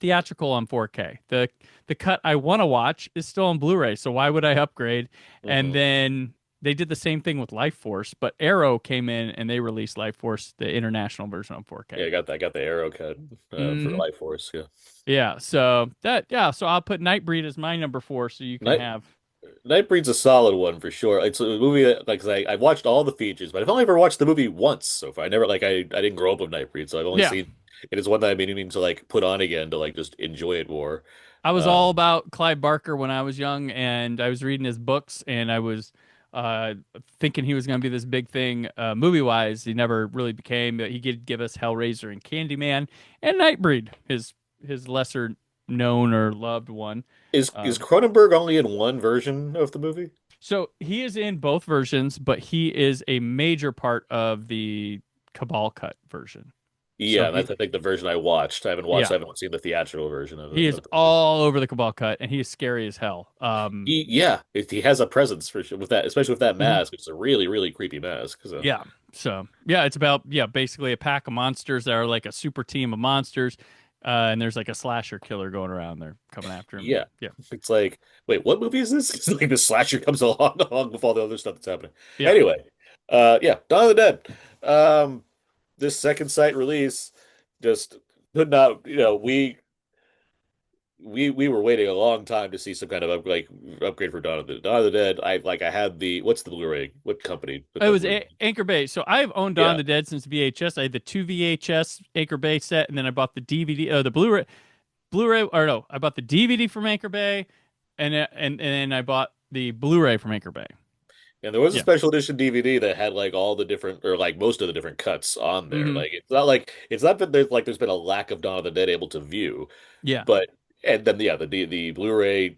theatrical on 4K. The cut I want to watch is still on Blu-ray, so why would I upgrade? And then they did the same thing with Life Force, but Arrow came in and they released Life Force, the international version on 4K.
Yeah, I got the Arrow cut for Life Force. Yeah.
Yeah. So I'll put Nightbreed as my number 4, so you can have.
Nightbreed's a solid one for sure. It's a movie that, like, 'cause I watched all the features, but I've only ever watched the movie once so far. I never I didn't grow up with Nightbreed, so I've only seen. It is one that I've been meaning to like put on again to like just enjoy it more.
I was all about Clive Barker when I was young, and I was reading his books, and I was thinking he was going to be this big thing movie-wise. He never really became, but he did give us Hellraiser and Candyman and Nightbreed, his lesser known or loved one.
Is Cronenberg only in one version of the movie?
So he is in both versions, but he is a major part of the Cabal cut version.
Yeah,
So
that's I think the version I watched. I haven't seen the theatrical version of it.
He is all over the Cabal cut, and he is scary as hell.
He has a presence for sure with that, especially with that mask. It's a really, really creepy mask. So.
Yeah. So it's about basically a pack of monsters that are like a super team of monsters, and there's like a slasher killer going around. They're coming after him.
Yeah.
Yeah.
It's like, wait, what movie is this? It's like the slasher comes along with all the other stuff that's happening.
Yeah.
Anyway, Dawn of the Dead. This second sight release just could not, we were waiting a long time to see some kind of upgrade for Dawn of the Dead. I had what's the Blu-ray? What company?
It was Anchor Bay. So I've owned Dawn of the Dead since VHS. I had the 2 VHS Anchor Bay set, and then I bought the DVD, the Blu-ray, I bought the DVD from Anchor Bay, and then I bought the Blu-ray from Anchor Bay.
And there was a special edition DVD that had like all the different, or like most of the different cuts on there. Like it's not that there's been a lack of Dawn of the Dead able to view.
Yeah.
But and then the Blu-ray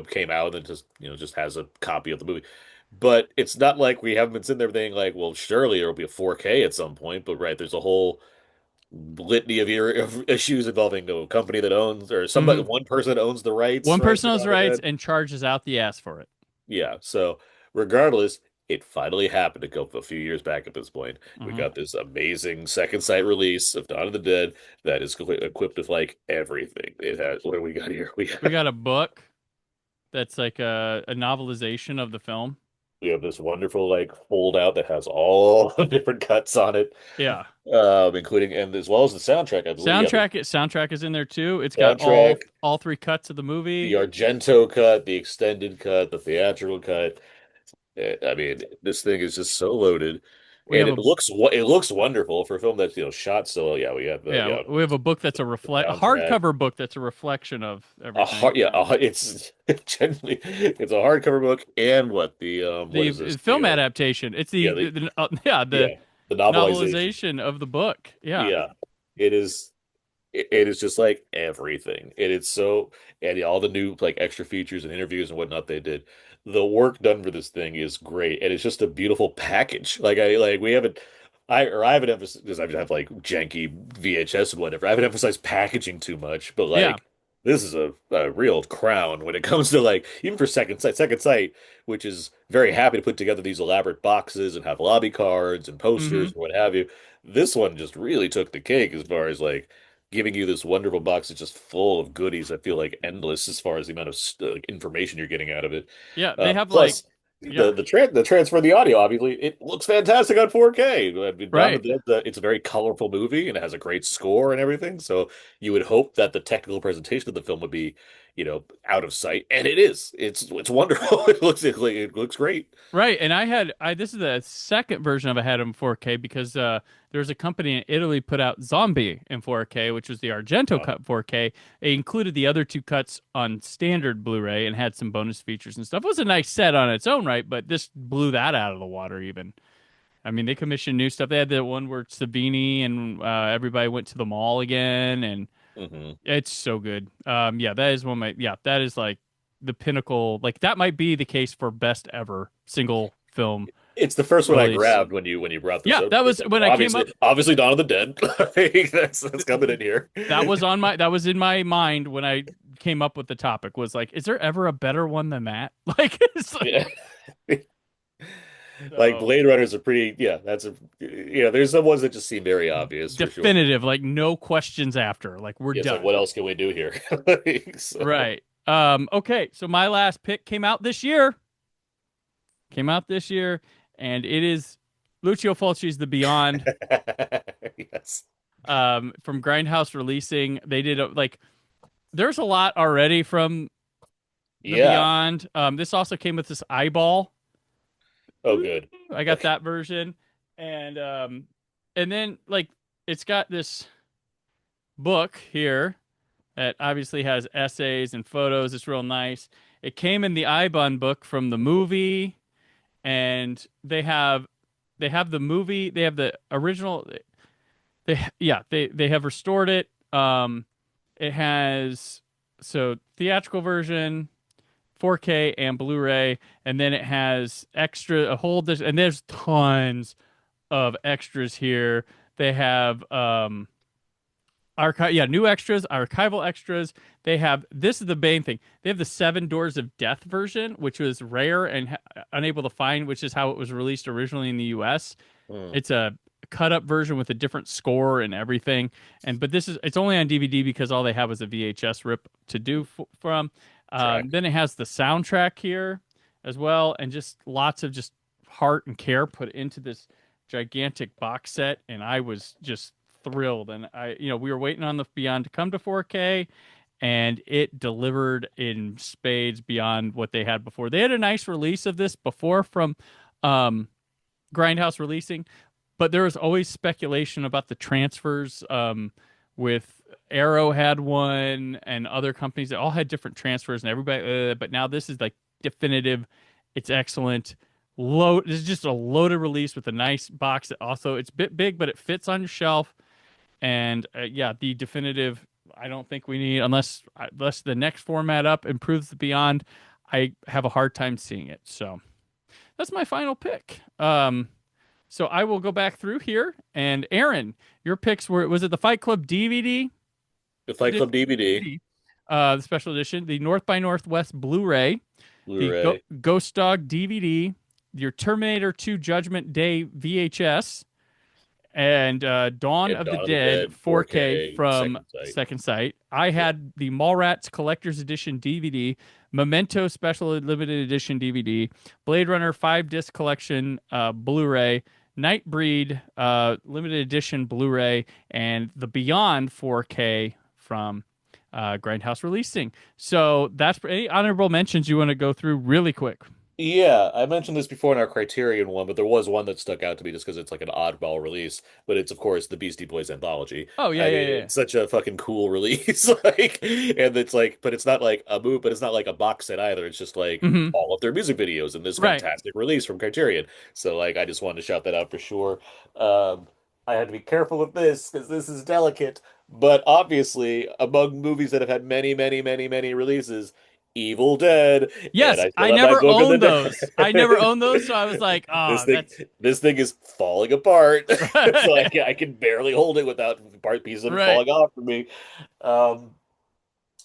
came out and just has a copy of the movie. But it's not like we haven't been sitting there thinking like, well, surely there'll be a 4K at some point. But there's a whole litany of issues involving a company that owns, or somebody, one person owns the rights.
One person owns the rights and charges out the ass for it.
Yeah. So. Regardless, it finally happened a few years back at this point. We got this amazing second sight release of Dawn of the Dead that is equipped with like everything. It has, what do we got here? We
got a book that's like a novelization of the film.
We have this wonderful like fold out that has all the different cuts on it.
Yeah.
Including, and as well as the soundtrack. I believe.
Soundtrack is in there too. It's got all 3 cuts of the movie.
The Argento cut, the extended cut, the theatrical cut. I mean, this thing is just so loaded, and it looks wonderful for a film that's shot so well. Yeah, we have
we have a book that's a hardcover book that's a reflection of everything.
It's generally it's a hardcover book, and
the film adaptation. It's the novelization of the book. Yeah,
it is. It is just like everything. It is so, and all the new like extra features and interviews and whatnot they did. The work done for this thing is great, and it's just a beautiful package. I haven't emphasized because I have like janky VHS and whatever. I haven't emphasized packaging too much, but this is a real crown when it comes to like even for Second Sight, which is very happy to put together these elaborate boxes and have lobby cards and posters and what have you. This one just really took the cake as far as like giving you this wonderful box that's just full of goodies. I feel like endless as far as the amount of information you're getting out of it.
Yeah, they have like
Plus,
yeah,
the transfer of the audio, obviously, it looks fantastic on 4K. I mean, Dawn
right.
of the Dead, it's a very colorful movie and it has a great score and everything. So you would hope that the technical presentation of the film would be, out of sight, and it is. It's wonderful. It looks great.
Right, and I this is the second version of I had in 4K because there's a company in Italy put out Zombie in 4K, which was the Argento cut 4K. It included the other two cuts on standard Blu-ray and had some bonus features and stuff. It was a nice set on its own right, but this blew that out of the water even. I mean, they commissioned new stuff. They had the one where Savini and everybody went to the mall again, and
Hmm.
it's so good. Yeah, that is one of my that is like the pinnacle. Like that might be the case for best ever single film
It's the first one I
release.
grabbed when you brought this
Yeah,
up.
that was when I came up.
Obviously, Dawn of the Dead. That's coming in here.
That was in my mind when I came up with the topic. Was like, is there ever a better one than that? Like, it's like,
Yeah. Like Blade Runners are pretty. Yeah, there's some ones that just seem very obvious for sure.
definitive. Like no questions after. Like we're
Yes,
done.
like what else can we do here? So-
Right. Okay. So my last pick came out this year. And it is Lucio Fulci's The Beyond.
Yes.
From Grindhouse Releasing. They did there's a lot already from The Beyond. This also came with this eyeball.
Oh, good.
I got that version, and then like it's got this book here that obviously has essays and photos. It's real nice. It came in the iBun book from the movie, and they have the movie. They have the original. They have restored it. It has theatrical version, 4K and Blu-ray, and then it has and there's tons of extras here. They have new extras, archival extras. They have this is the main thing. They have the Seven Doors of Death version, which was rare and unable to find, which is how it was released originally in the US. It's a cut up version with a different score and everything. But it's only on DVD because all they have is a VHS rip to do from. Then it has the soundtrack here as well, and just lots of just heart and care put into this gigantic box set, and I was just thrilled. And we were waiting on the Beyond to come to 4K, and it delivered in spades beyond what they had before. They had a nice release of this before from Grindhouse Releasing, but there was always speculation about the transfers with Arrow had one and other companies that all had different transfers and everybody but now this is like definitive. It's excellent. This is just a loaded release with a nice box that also it's a bit big but it fits on your shelf. And the definitive, I don't think we need unless the next format up improves the Beyond. I have a hard time seeing it. So that's my final pick. So I will go back through here, and Aaron, your picks was it the Fight Club DVD?
The Fight Club DVD.
The special edition, the North by Northwest Blu-ray, the Ghost Dog DVD, your Terminator 2 Judgment Day VHS, and Dawn of the Dead 4K from Second Sight. I had the Mallrats Collector's Edition DVD, Memento Special Limited Edition DVD, Blade Runner 5-disc collection Blu-ray, Nightbreed limited edition Blu-ray, and the Beyond 4K from Grindhouse Releasing. So that's any honorable mentions you want to go through really quick.
Yeah, I mentioned this before in our Criterion one, but there was one that stuck out to me just because it's like an oddball release. But it's, of course, the Beastie Boys anthology.
Oh, yeah,
I
yeah,
mean,
yeah.
It's such a fucking cool release. And it's like, but it's not like but it's not like a box set either. It's just like all of their music videos in this fantastic release from Criterion. So, like, I just wanted to shout that out for sure. I had to be careful with this because this is delicate. But obviously, among movies that have had many, many, many, many releases, Evil Dead.
Yes, I never owned those. I never owned those, so I was like, "Oh,
this thing is falling apart." So I can barely hold it without pieces of it falling off from me.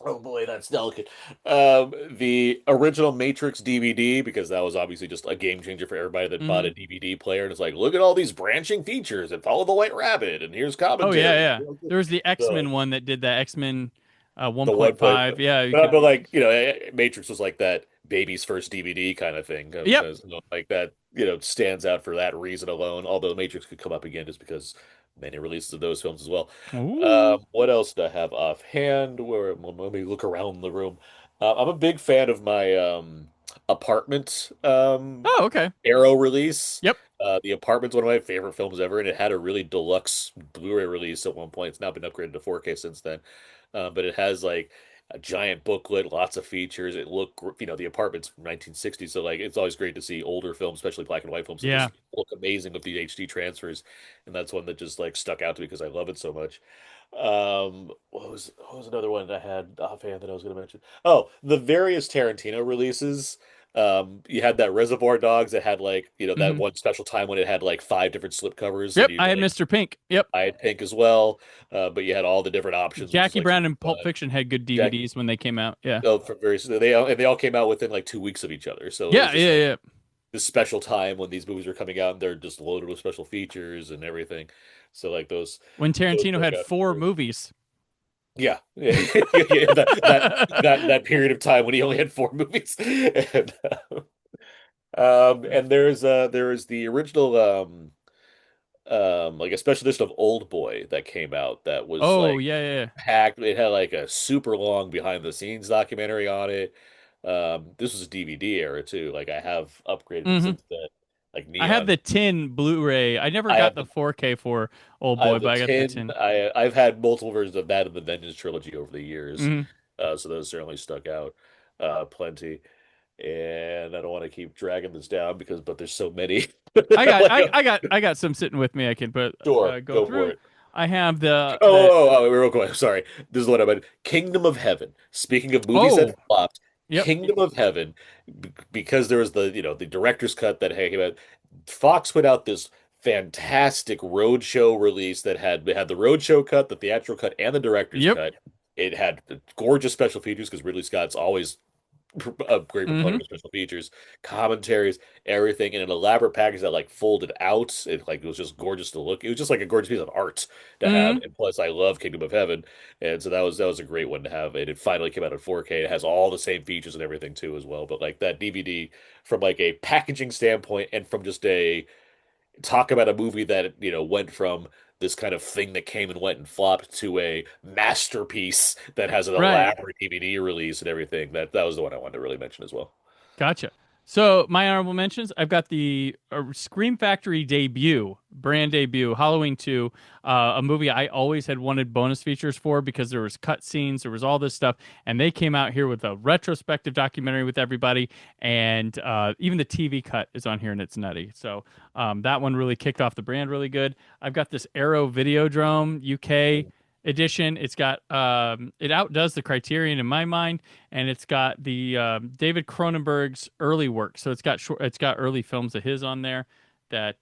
Oh boy, that's delicate. The original Matrix DVD, because that was obviously just a game changer for everybody that bought
Hmm.
a DVD player, and it's like, look at all these branching features and follow the White Rabbit, and here's
Oh yeah,
commentary.
yeah. There was the
So
X-Men one that did that X-Men
the one point,
1.5. Yeah, you
but
could.
like Matrix was like that baby's first DVD kind of thing.
Yep.
Like that, stands out for that reason alone. Although Matrix could come up again just because many releases of those films as well.
Ooh.
What else do I have offhand? Let me look around the room. I'm a big fan of my apartment
Oh, okay.
Arrow release.
Yep.
The Apartment's one of my favorite films ever, and it had a really deluxe Blu-ray release at one point. It's now been upgraded to 4K since then. But it has like a giant booklet, lots of features. The Apartment's from 1960, so like it's always great to see older films, especially black and white films, that
Yeah.
just look amazing with the HD transfers. And that's one that just like stuck out to me because I love it so much. What was another one that I had offhand that I was going to mention? Oh, the various Tarantino releases. You had that Reservoir Dogs that had like, that
Hmm.
one special time when it had like five different slip covers and
Yep.
you
I
could
had
like
Mr. Pink. Yep.
buy it pink as well. But you had all the different options, which is
Jackie
like
Brown
super
and Pulp
fun.
Fiction had good
Jack,
DVDs when they came out. Yeah.
for various, they all came out within like 2 weeks of each other. So it was
Yeah.
just
Yeah.
like
Yeah.
this special time when these movies are coming out and they're just loaded with special features and everything. So like
When
those
Tarantino
work
had
out.
4 movies.
Yeah, yeah, that period of time when he only had four movies, and there is the original like a special edition of Old Boy that came out that was
Oh
like
yeah. Yeah.
packed. It had like a super long behind the scenes documentary on it. This was a DVD era too. Like I have upgraded it
Yeah.
since then, like
I have
neon.
the tin Blu-ray. I never
I
got
have
the
the
4K for Old
I
Boy,
have the
but I got the
tin.
tin.
I've had multiple versions of that in the Vengeance trilogy over the years,
Hmm.
so those certainly stuck out plenty. And I don't want to keep dragging this down but there's so many.
I got,
Like,
I got some sitting with me. I can put
sure,
go
go for
through.
it.
I have the
Oh, real quick. Sorry. This is what I meant. Kingdom of Heaven. Speaking of movies that
oh,
flopped,
yep.
Kingdom of Heaven, because there was the director's cut that came out. Fox put out this fantastic roadshow release that had the roadshow cut, the theatrical cut, and the director's
Yep.
cut. It had gorgeous special features because Ridley Scott's always a great
Hmm.
proponent of special features, commentaries, everything in an elaborate package that like folded out. It was just gorgeous to look. It was just like a gorgeous piece of art to have.
Hmm.
And plus, I love Kingdom of Heaven, and so that was a great one to have. And it finally came out in 4K. It has all the same features and everything too as well. But like that DVD, from like a packaging standpoint and from just a talk about a movie that went from this kind of thing that came and went and flopped to a masterpiece that has an
Right.
elaborate DVD release and everything. That was the one I wanted to really mention as well.
Gotcha. So my honorable mentions, I've got the Scream Factory debut, brand debut, Halloween 2, a movie I always had wanted bonus features for because there was cut scenes, there was all this stuff, and they came out here with a retrospective documentary with everybody, and even the TV cut is on here and it's nutty. So that one really kicked off the brand really good. I've got this Arrow Videodrome UK edition. It's got it outdoes the Criterion in my mind, and it's got the David Cronenberg's early work. So it's got early films of his on there. That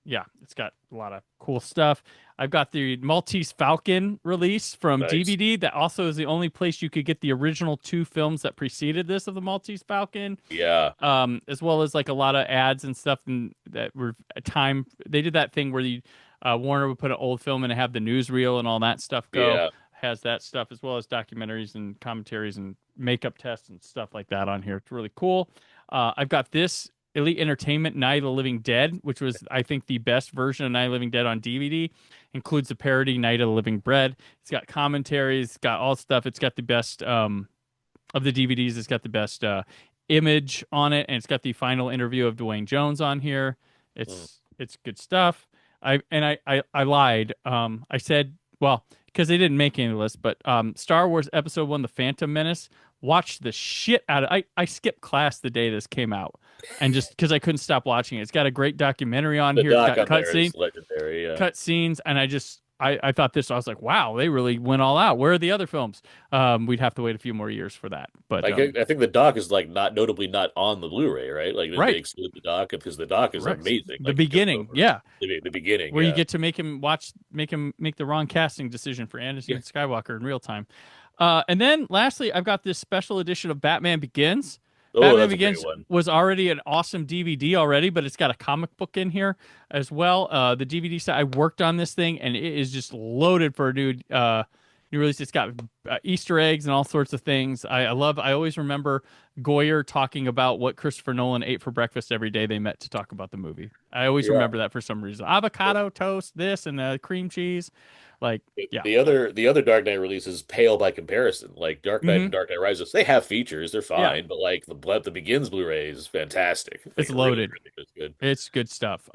yeah, it's got a lot of cool stuff. I've got the Maltese Falcon release from
Nice.
DVD. That also is the only place you could get the original 2 films that preceded this of the Maltese Falcon,
Yeah.
as well as like a lot of ads and stuff and that were time. They did that thing where Warner would put an old film and have the newsreel and all that stuff go.
Yeah.
Has that stuff as well as documentaries and commentaries and makeup tests and stuff like that on here. It's really cool. I've got this Elite Entertainment Night of the Living Dead, which was I think the best version of Night of the Living Dead on DVD. Includes the parody Night of the Living Bread. It's got commentaries. It's got all stuff. It's got the best of the DVDs. It's got the best image on it, and it's got the final interview of Dwayne Jones on here.
Mm.
It's good stuff. I lied. I said, well, because they didn't make any of the list, but Star Wars Episode 1: The Phantom Menace. Watched the shit out of. I skipped class the day this came out, and just because I couldn't stop watching it. It's got a great documentary on
The
here. It's
doc
got
on there is
cutscenes,
legendary. Yeah.
and I thought this. I was like, wow, they really went all out. Where are the other films? We'd have to wait a few more years for that, but
Like I think the doc is like notably not on the Blu-ray, right? Like they
right,
exclude the doc because the doc is
correct.
amazing.
The
Like he goes
beginning,
over
yeah.
the beginning,
Where you
yeah.
get to make him make the wrong casting decision for Anakin
Yeah.
Skywalker in real time. And then lastly, I've got this special edition of Batman Begins.
Oh,
Batman
that's a
Begins
great one.
was already an awesome DVD already, but it's got a comic book in here as well. The DVD side, I worked on this thing, and it is just loaded for a new release. It's got Easter eggs and all sorts of things. I always remember Goyer talking about what Christopher Nolan ate for breakfast every day they met to talk about the movie. I always remember that for some reason. Avocado toast, this, and cream cheese. Like, yeah.
The other Dark Knight releases pale by comparison. Like Dark Knight and Dark Knight Rises, they have features, they're fine, but like the Begins Blu-ray is fantastic.
It's loaded.
Really good.
It's good stuff.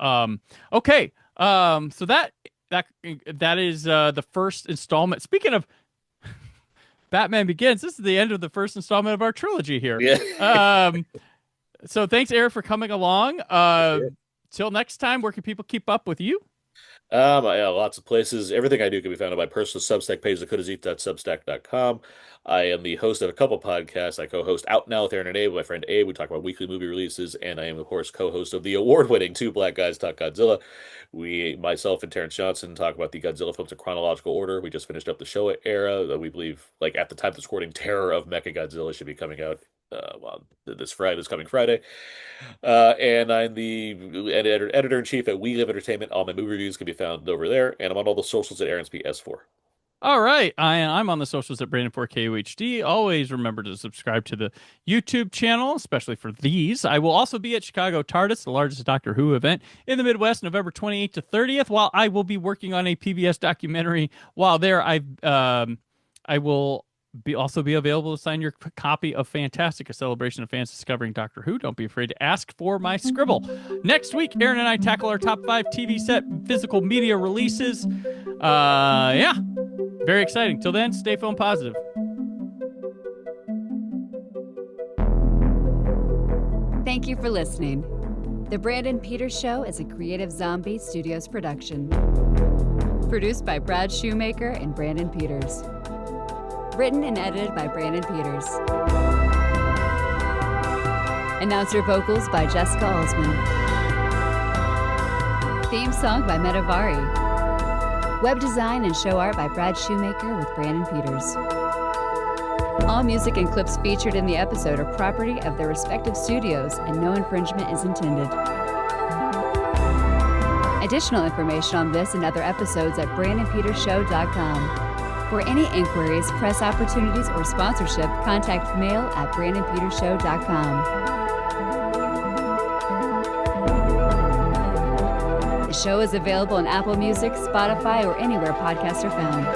Okay. So that is the first installment. Speaking of Batman Begins, this is the end of the first installment of our trilogy here.
Yeah.
So thanks, Eric, for coming along. Till next time, where can people keep up with you?
Yeah, lots of places. Everything I do can be found on my personal Substack page, thecouldaseat.substack.com. I am the host of a couple podcasts. I co-host Out Now with Aaron and Abe, my friend Abe. We talk about weekly movie releases, and I am, of course, co-host of the award-winning Two Black Guys Talk Godzilla. Myself and Terrence Johnson, talk about the Godzilla films in chronological order. We just finished up the Showa era that we believe, like at the time of this recording, Terror of Mechagodzilla should be coming out this coming Friday. And I'm the editor-in-chief at We Live Entertainment. All my movie reviews can be found over there, and I'm on all the socials at Aaron's PS4.
All right. I'm on the socials at Brandon4KUHD. Always remember to subscribe to the YouTube channel, especially for these. I will also be at Chicago TARDIS, the largest Doctor Who event in the Midwest, November 28th to 30th, while I will be working on a PBS documentary. While there, I will also be available to sign your copy of Fantastic, a celebration of fans discovering Doctor Who. Don't be afraid to ask for my scribble. Next week, Aaron and I tackle our top 5 TV set physical media releases. Yeah, very exciting. Till then, stay film positive.
Thank you for listening. The Brandon Peters Show is a Creative Zombie Studios production. Produced by Brad Shoemaker and Brandon Peters. Written and edited by Brandon Peters. Announcer vocals by Jessica Alsman. Theme song by Metavari. Web design and show art by Brad Shoemaker with Brandon Peters. All music and clips featured in the episode are property of their respective studios, and no infringement is intended. Additional information on this and other episodes at BrandonPetersShow.com. For any inquiries, press opportunities, or sponsorship, contact mail at BrandonPetersShow.com. The show is available on Apple Music, Spotify, or anywhere podcasts are found.